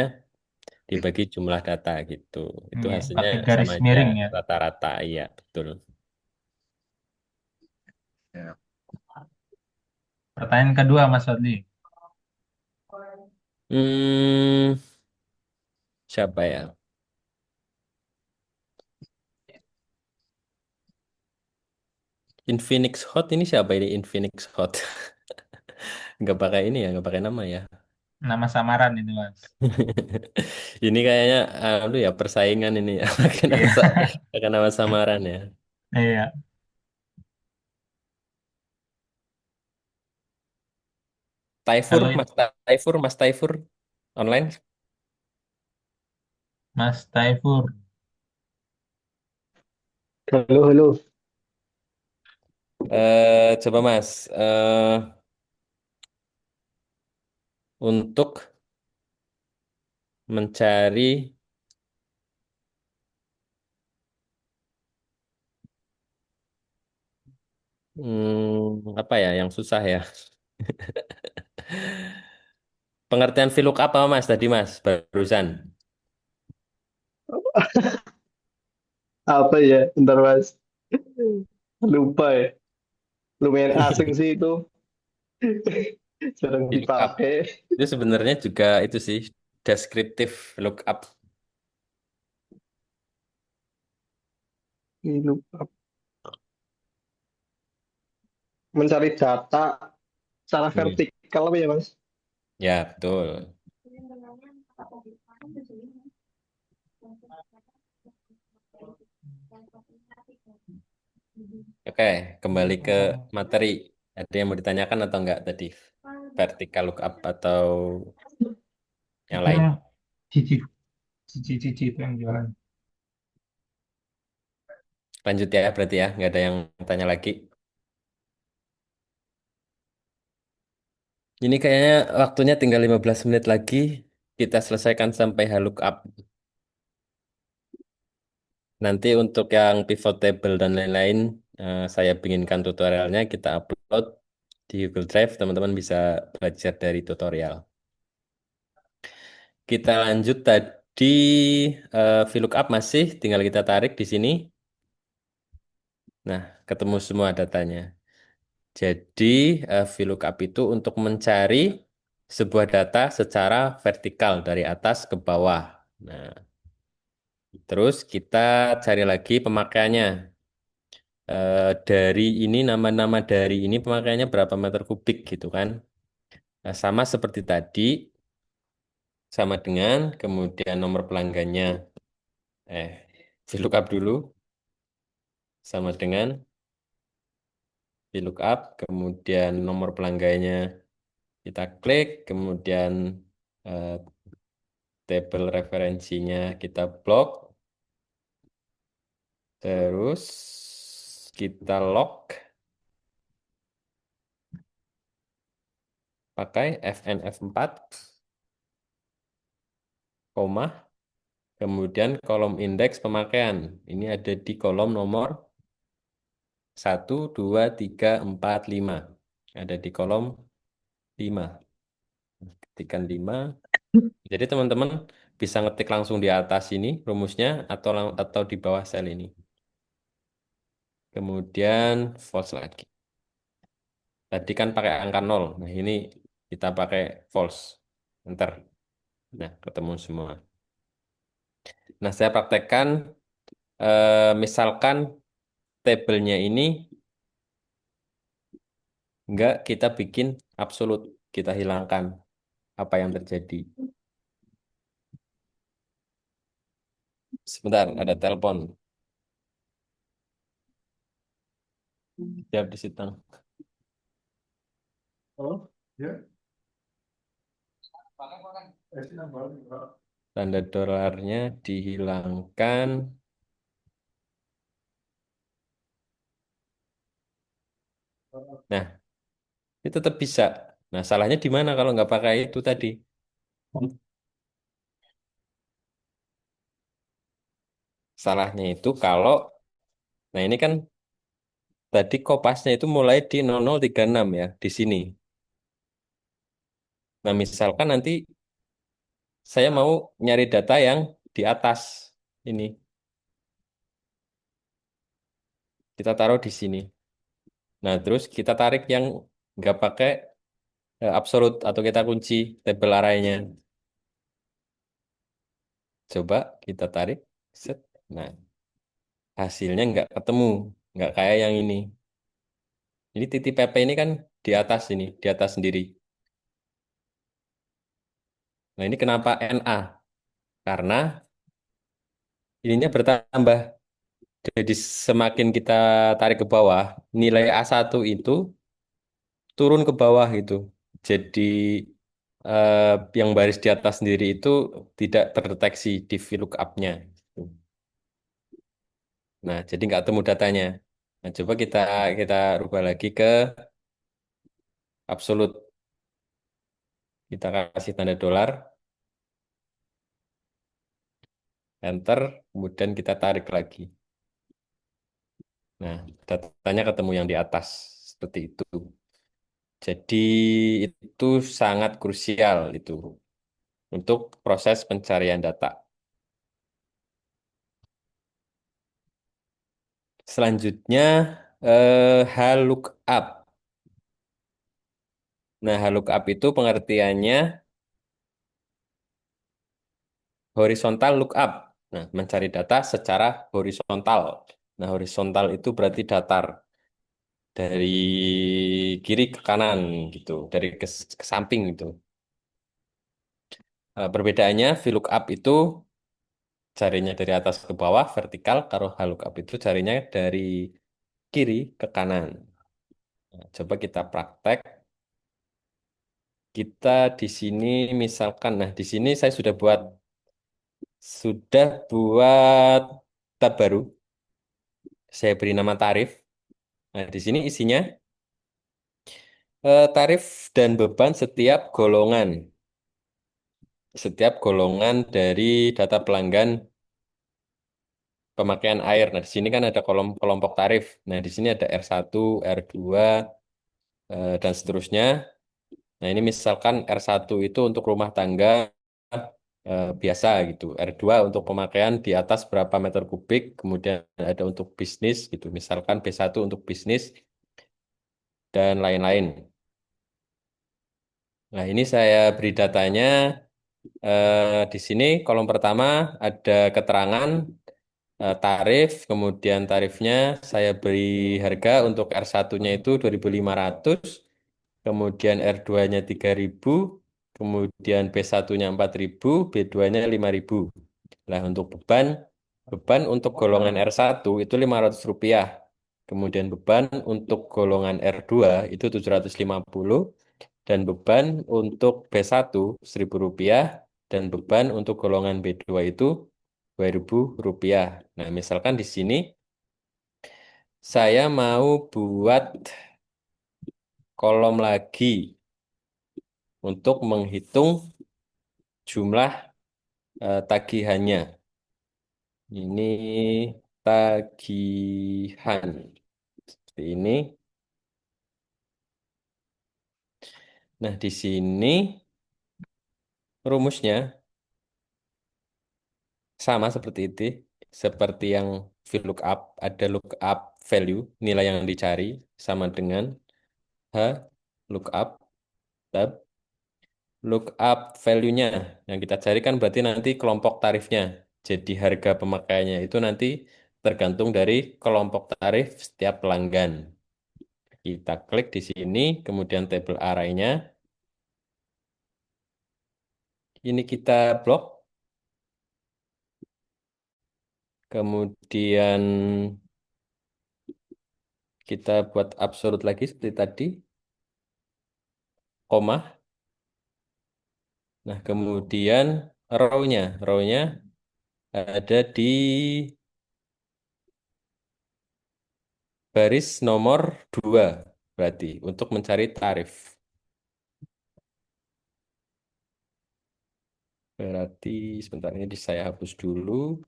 dibagi jumlah data gitu. Itu Iya, hasilnya pakai garis sama aja miring ya. rata-rata, iya betul. Ya. Pertanyaan kedua, Mas Fadli. Hmm, siapa ya? Infinix Hot ini siapa ini Infinix Hot? Nggak pakai ini ya, nggak pakai nama ya. Nama samaran itu, Mas. Ini kayaknya aduh ya persaingan ini ya, Iya. pakai nama samaran ya. Iya, Taifur, kalau Mas Taifur online. Mas Taifur. Halo, halo. Coba Mas, untuk mencari apa ya yang susah ya. Pengertian VLOOKUP apa Mas tadi Mas barusan? Apa ya? Bentar Mas. Lupa ya. Lumayan asing sih itu. Jarang VLOOKUP dipakai. itu sebenarnya juga itu sih deskriptif lookup. Ini lupa. Mencari data secara Hmm. vertikal apa ya Mas? Ya betul. Oke, kembali ke materi. Ada yang mau ditanyakan atau enggak tadi? Vertical lookup atau yang Itu lain? yang cici, cici itu yang jualan. Lanjut ya, berarti ya, nggak ada yang tanya lagi. Ini kayaknya waktunya tinggal 15 menit lagi. Kita selesaikan sampai lookup. Nanti untuk yang pivot table dan lain-lain, saya bikinkan tutorialnya, kita upload di Google Drive, teman-teman bisa belajar dari tutorial. Kita lanjut tadi VLOOKUP masih tinggal kita tarik di sini. Nah, ketemu semua datanya. Jadi VLOOKUP itu untuk mencari sebuah data secara vertikal dari atas ke bawah. Nah, terus kita cari lagi pemakaiannya. Dari ini, nama-nama dari ini pemakaiannya berapa meter kubik gitu kan. Nah, sama seperti tadi, sama dengan kemudian nomor pelanggannya. VLOOKUP dulu, sama dengan VLOOKUP, kemudian nomor pelanggannya kita klik, kemudian eh, tabel referensinya kita blok, terus kita log pakai FNF4, koma, kemudian kolom indeks pemakaian. Ini ada di kolom nomor 1, 2, 3, 4, 5. Ada di kolom 5. Ketikan 5. Jadi teman-teman bisa ngetik langsung di atas ini rumusnya atau di bawah sel ini. Kemudian false lagi. Tadi kan pakai angka 0. Nah, ini kita pakai false. Enter. Nah, ketemu semua. Nah, saya praktekkan misalkan tabelnya ini enggak kita bikin absolut, kita hilangkan apa yang terjadi. Sebentar, ada telepon. Siap di situ. Tanda dolarnya dihilangkan. Nah, ini tetap bisa. Nah, salahnya di mana kalau nggak pakai itu tadi? Salahnya itu kalau, nah ini kan tadi kopasnya itu mulai di 0036 ya, di sini. Nah, misalkan nanti saya mau nyari data yang di atas ini. Kita taruh di sini. Nah, terus kita tarik yang nggak pakai absolut atau kita kunci tabel arraynya. Coba kita tarik. Set. Nah, hasilnya nggak ketemu. Nggak kayak yang ini. Ini titik PP ini kan di atas ini, di atas sendiri. Nah, ini kenapa NA? Karena ininya bertambah. Jadi semakin kita tarik ke bawah, nilai A1 itu turun ke bawah gitu. Jadi eh, yang baris di atas sendiri itu tidak terdeteksi di VLOOKUP-nya. Nah, jadi nggak temu datanya. Nah, coba kita rubah lagi ke absolut. Kita kasih tanda dolar, enter, kemudian kita tarik lagi. Nah, datanya ketemu yang di atas seperti itu. Jadi itu sangat krusial itu untuk proses pencarian data. Selanjutnya HLOOKUP. Nah, HLOOKUP itu pengertiannya horizontal lookup. Nah, mencari data secara horizontal. Nah, horizontal itu berarti datar dari kiri ke kanan gitu, dari ke samping gitu. Perbedaannya VLOOKUP itu carinya dari atas ke bawah vertikal, kalau HLOOKUP itu carinya dari kiri ke kanan. Nah, coba kita praktek. Kita di sini misalkan, nah di sini saya sudah buat tab baru. Saya beri nama tarif. Nah, di sini isinya tarif dan beban setiap golongan. Setiap golongan dari data pelanggan pemakaian air. Nah, di sini kan ada kolom kelompok tarif. Nah, di sini ada R1, R2, dan seterusnya. Nah, ini misalkan R1 itu untuk rumah tangga biasa gitu. R2 untuk pemakaian di atas berapa meter kubik, kemudian ada untuk bisnis gitu. Misalkan B1 untuk bisnis dan lain-lain. Nah, ini saya beri datanya. Di sini kolom pertama ada keterangan tarif, kemudian tarifnya saya beri harga untuk R1-nya itu 2.500, kemudian R2-nya 3.000, kemudian B1-nya 4.000, B2-nya 5.000. Nah, untuk beban, beban untuk golongan R1 itu Rp500. Kemudian beban untuk golongan R2 itu 750, dan beban untuk B1 Rp1.000, dan beban untuk golongan B2 itu Rp2.000. Nah, misalkan di sini saya mau buat kolom lagi untuk menghitung jumlah tagihannya. Ini tagihan seperti ini. Nah, di sini rumusnya sama seperti itu, seperti yang VLOOKUP, ada lookup value, nilai yang dicari sama dengan H lookup tab. Lookup value-nya yang kita cari kan berarti nanti kelompok tarifnya. Jadi harga pemakaiannya itu nanti tergantung dari kelompok tarif setiap pelanggan. Kita klik di sini, kemudian tabel array-nya. Ini kita blok. Kemudian kita buat absolute lagi seperti tadi. Koma. Nah, kemudian row-nya. Row-nya ada di baris nomor 2 berarti untuk mencari tarif. Berarti sebentar ini saya hapus dulu.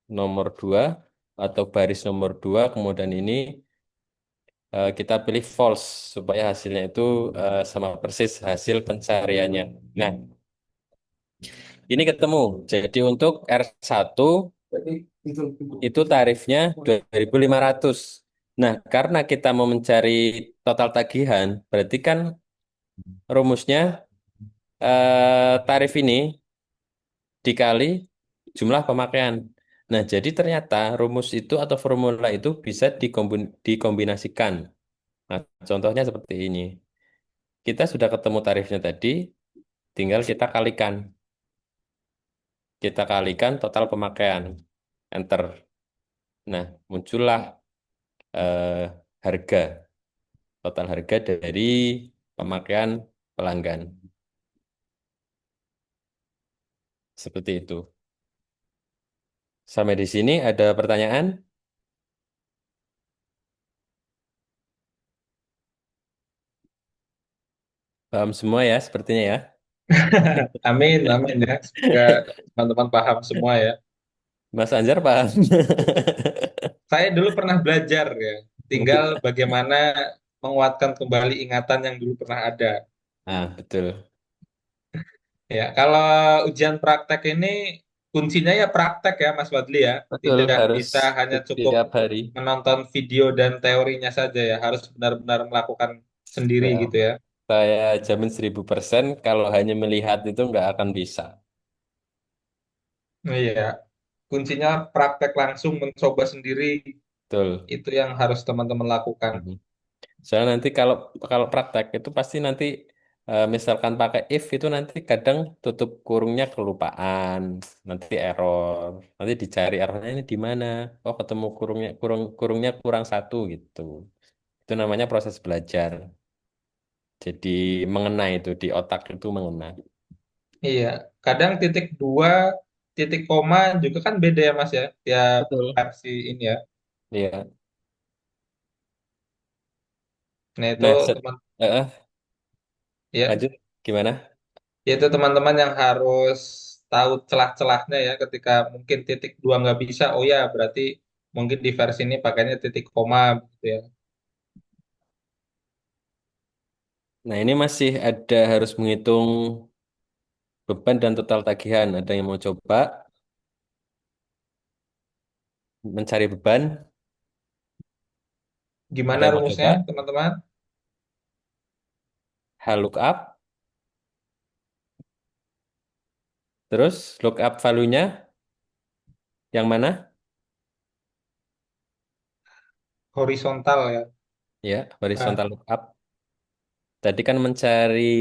Nomor 2 atau baris nomor 2, kemudian ini kita pilih false supaya hasilnya itu sama persis hasil pencariannya. Nah, ini ketemu. Jadi untuk R1 itu tarifnya 2.500. Nah, karena kita mau mencari total tagihan, berarti kan rumusnya tarif ini dikali jumlah pemakaian. Nah, jadi ternyata rumus itu atau formula itu bisa dikombinasikan. Nah, contohnya seperti ini. Kita sudah ketemu tarifnya tadi, tinggal kita kalikan. Kita kalikan total pemakaian. Enter. Nah, muncullah eh, harga. Total harga dari pemakaian pelanggan. Seperti itu. Sampai di sini ada pertanyaan? Paham semua ya, sepertinya ya. Amin, amin ya. Semoga teman-teman paham semua ya. Mas Anjar paham? Saya dulu pernah belajar ya. Tinggal bagaimana menguatkan kembali ingatan yang dulu pernah ada. Ah, betul. Ya, kalau ujian praktek ini kuncinya ya praktek ya Mas Fadli ya. Betul, Tidak harus bisa hanya cukup setiap hari. menonton video dan teorinya saja ya. Harus benar-benar melakukan sendiri Ya, gitu ya. saya jamin 1000% kalau hanya melihat itu nggak akan bisa. Iya, kuncinya praktek langsung mencoba sendiri Betul. itu yang harus teman-teman lakukan. Mhm. Soalnya nanti kalau kalau praktek itu pasti nanti misalkan pakai if itu nanti kadang tutup kurungnya kelupaan, nanti error, nanti dicari errornya ini di mana? Oh ketemu kurungnya kurang satu gitu. Itu namanya proses belajar. Jadi mengena itu di otak itu mengena. Iya, kadang titik dua, titik koma juga kan beda ya Mas ya, tiap Betul. versi ini ya. Iya. Nah itu Nah, teman, eh, ya, lanjut gimana? itu teman-teman yang harus tahu celah-celahnya ya ketika mungkin titik dua nggak bisa, oh ya berarti mungkin di versi ini pakainya titik koma gitu ya. Nah, ini masih ada harus menghitung beban dan total tagihan. Ada yang mau coba mencari beban? Ada Gimana yang mau rumusnya coba? teman-teman? Lookup, terus lookup value-nya yang mana? Horizontal ya. Ya, Nah, horizontal lookup. Tadi kan mencari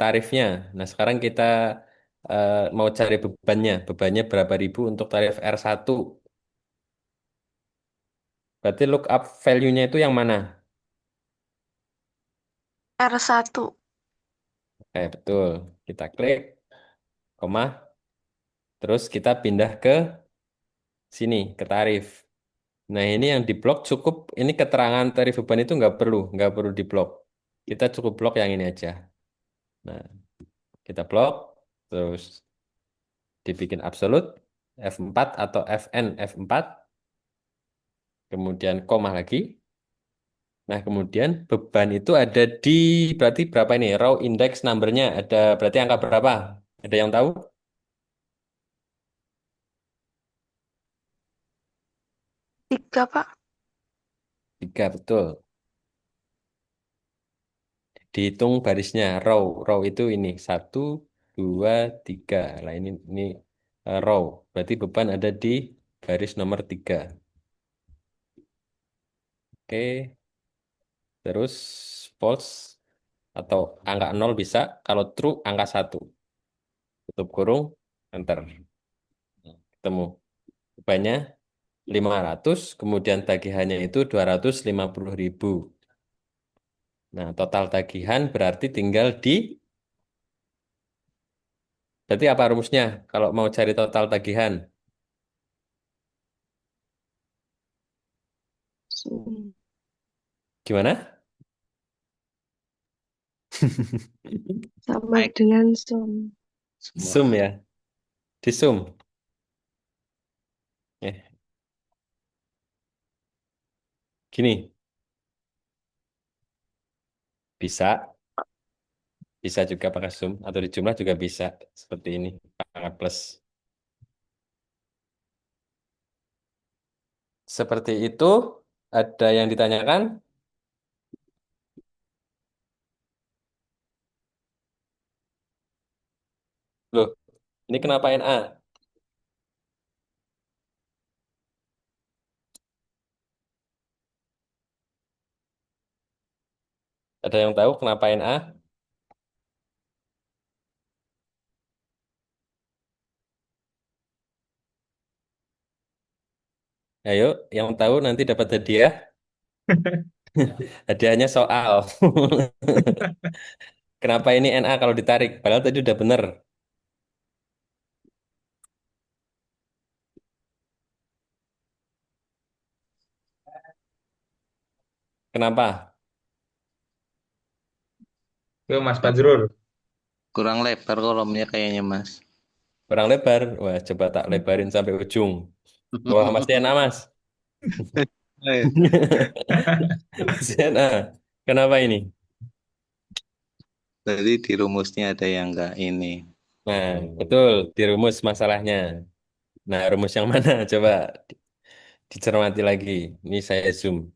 tarifnya. Nah, sekarang kita mau cari bebannya. Bebannya berapa ribu untuk tarif R1. Berarti lookup value-nya itu yang mana? R1. Betul. Kita klik, koma, terus kita pindah ke sini, ke tarif. Nah, ini yang diblok cukup, ini keterangan tarif beban itu nggak perlu diblok. Kita cukup blok yang ini aja. Nah, kita blok, terus dibikin absolute, F4 atau FN F4, kemudian koma lagi. Nah, kemudian beban itu ada di, berarti berapa ini? Raw index number-nya ada, berarti angka berapa? Ada yang tahu? 3, Pak. 3, betul. Dihitung barisnya, row itu ini, 1, 2, 3. Nah, ini row. Berarti beban ada di baris nomor 3. Oke, terus false atau angka 0 bisa, kalau true angka 1. Tutup kurung, enter. Ketemu. Bebannya 500, kemudian tagihannya itu 250.000. Nah, total tagihan berarti tinggal di, berarti apa rumusnya kalau mau cari total tagihan? Sum. Gimana? Sama Baik dengan sum. semua. Sum ya, di sum. Gini, bisa, bisa juga pakai sum atau di jumlah juga bisa seperti ini, pakai plus. Seperti itu, ada yang ditanyakan? Loh, ini kenapa NA? Ada yang tahu kenapa NA? Ayo, yang tahu nanti dapat hadiah. Hadiahnya soal. Kenapa ini NA kalau ditarik? Padahal tadi udah bener. Kenapa? Ke Mas Fajrul. Kurang lebar kolomnya kayaknya Mas. Kurang lebar. Wah, coba tak lebarin sampai ujung. Wah, masih NA, Mas. Masih NA. Kenapa ini? Tadi di rumusnya ada yang enggak ini. Nah, betul, dirumus masalahnya. Nah, rumus yang mana? Coba dicermati lagi. Ini saya zoom.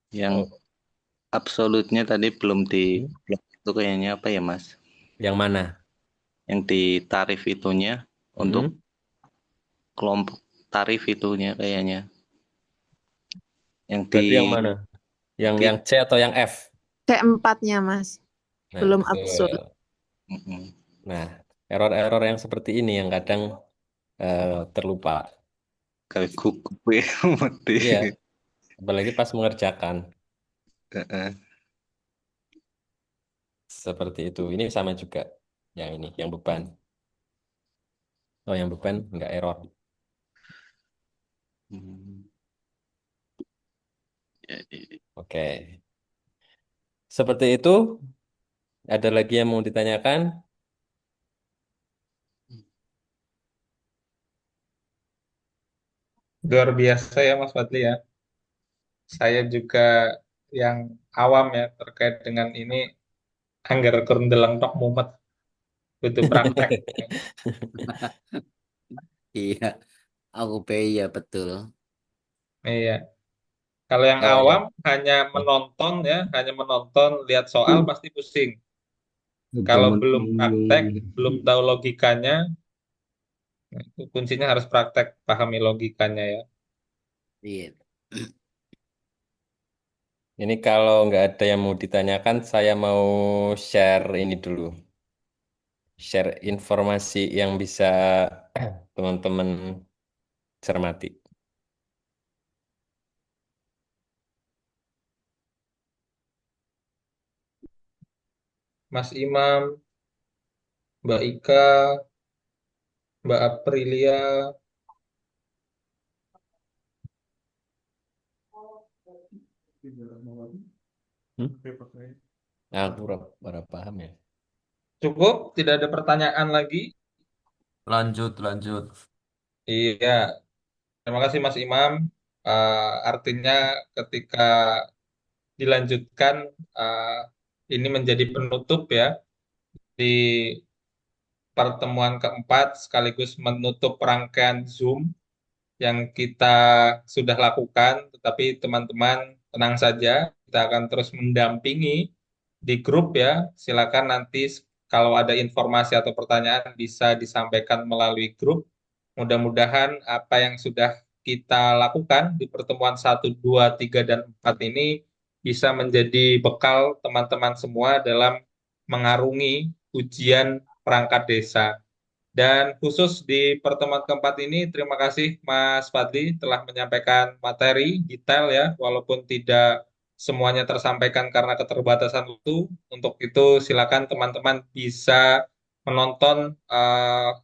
Yang Oh, absolutnya tadi belum di blok itu kayaknya apa ya Mas? yang mana? Yang di tarif itunya untuk Mm-mm. kelompok tarif itunya kayaknya. Yang di Berarti yang mana? Yang C atau yang F? C4-nya, Mas. Nah, Belum absolut. betul. Mm-mm. Nah, error-error yang seperti ini yang kadang terlupa. Kayak gugup ya mati. Iya, apalagi pas mengerjakan. Heeh. Seperti itu. Ini sama juga. Yang ini, yang beban. Oh, yang beban nggak error. Hmm. Jadi, Oke. Seperti itu. Ada lagi yang mau ditanyakan? Luar biasa ya Mas Fadli ya. Saya juga yang awam ya terkait dengan ini anggar kurang tok mumet butuh praktek. Iya, aku ya betul. Iya. Kalau yang Oh ya. awam hanya menonton ya, hanya menonton, lihat soal pasti pusing. Kalau Zaman belum praktek, dulu. belum tahu logikanya, nah, itu kuncinya harus praktek, pahami logikanya ya. Iya. Ini kalau nggak ada yang mau ditanyakan, saya mau share ini dulu. Share informasi yang bisa teman-teman cermati. Mas Imam, Mbak Ika, Mbak Aprilia, Hmm? Aku kurang paham ya. cukup? Tidak ada pertanyaan lagi? Lanjut, lanjut. Iya, terima kasih Mas Imam. Artinya ketika dilanjutkan, eh, ini menjadi penutup ya di pertemuan keempat sekaligus menutup rangkaian Zoom yang kita sudah lakukan, tetapi teman-teman tenang saja, kita akan terus mendampingi di grup ya. Silakan nanti kalau ada informasi atau pertanyaan bisa disampaikan melalui grup. Mudah-mudahan apa yang sudah kita lakukan di pertemuan 1, 2, 3, dan 4 ini bisa menjadi bekal teman-teman semua dalam mengarungi ujian perangkat desa. Dan khusus di pertemuan keempat ini, terima kasih Mas Fadli telah menyampaikan materi detail ya, walaupun tidak semuanya tersampaikan karena keterbatasan waktu. Untuk itu, silakan teman-teman bisa menonton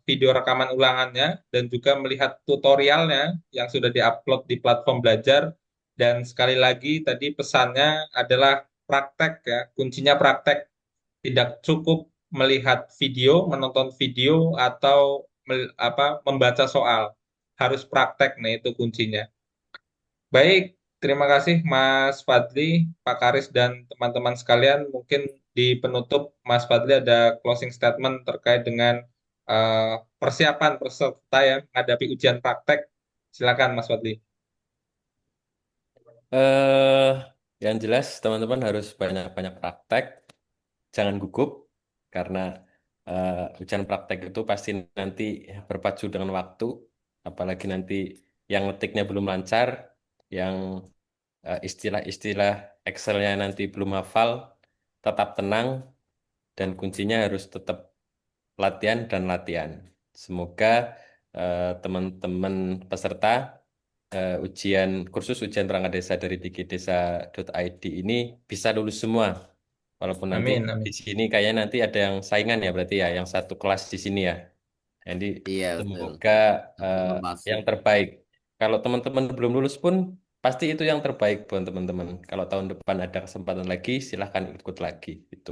video rekaman ulangannya dan juga melihat tutorialnya yang sudah diupload di platform belajar. Dan sekali lagi, tadi pesannya adalah praktek ya, kuncinya praktek. Tidak cukup melihat video, menonton video atau membaca soal. Harus praktek, nah itu kuncinya. Baik, terima kasih Mas Fadli, Pak Karis, dan teman-teman sekalian. Mungkin di penutup Mas Fadli ada closing statement terkait dengan persiapan peserta yang menghadapi ujian praktek. Silakan Mas Fadli. Eh, yang jelas teman-teman harus banyak-banyak praktek, jangan gugup karena ujian praktek itu pasti nanti berpacu dengan waktu, apalagi nanti yang ngetiknya belum lancar, yang istilah-istilah Excelnya nanti belum hafal, tetap tenang dan kuncinya harus tetap latihan dan latihan. Semoga teman-teman peserta kursus ujian perangkat desa dari digidesa.id ini bisa lulus semua. Walaupun nanti Amin, di amin. sini kayaknya nanti ada yang saingan ya berarti ya, yang satu kelas di sini ya. Jadi Iya, betul. semoga eh, Belum masuk. yang terbaik. Kalau teman-teman belum lulus pun pasti itu yang terbaik buat teman-teman. Kalau tahun depan ada kesempatan lagi, silahkan ikut lagi. Itu.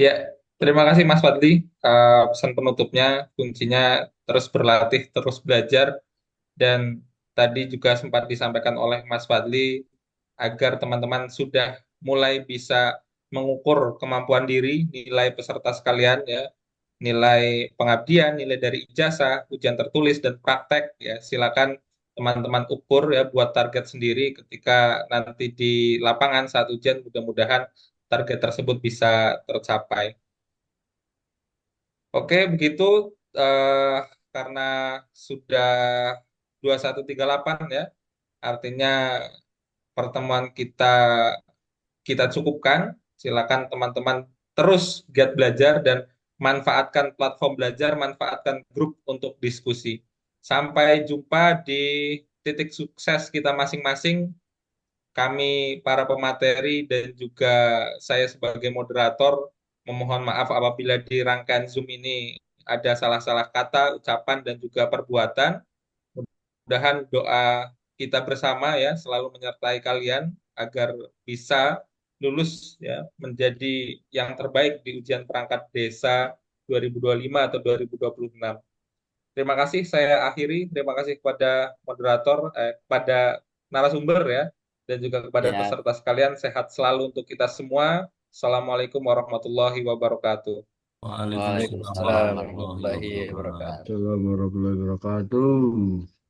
Ya, terima kasih Mas Fadli. Pesan penutupnya, kuncinya terus berlatih, terus belajar, dan tadi juga sempat disampaikan oleh Mas Fadli agar teman-teman sudah mulai bisa mengukur kemampuan diri, nilai peserta sekalian ya, nilai pengabdian, nilai dari ijazah, ujian tertulis dan praktek ya. Silakan teman-teman ukur ya buat target sendiri ketika nanti di lapangan saat ujian mudah-mudahan target tersebut bisa tercapai. Oke, begitu eh, karena sudah 21.38 ya. Artinya pertemuan kita kita cukupkan. Silakan teman-teman terus giat belajar dan manfaatkan platform belajar, manfaatkan grup untuk diskusi. Sampai jumpa di titik sukses kita masing-masing. Kami para pemateri dan juga saya sebagai moderator memohon maaf apabila di rangkaian Zoom ini ada salah-salah kata, ucapan, dan juga perbuatan. Mudah-mudahan doa kita bersama ya selalu menyertai kalian agar bisa lulus ya menjadi yang terbaik di ujian perangkat desa 2025 atau 2026. Terima kasih, saya akhiri. Terima kasih kepada moderator, kepada narasumber ya, dan juga kepada Ya, peserta sekalian. Sehat selalu untuk kita semua. Assalamualaikum warahmatullahi wabarakatuh. Waalaikumsalam Waalaikumsalam warahmatullahi warahmatullahi wabarakatuh. wabarakatuh. Assalamualaikum warahmatullahi wabarakatuh.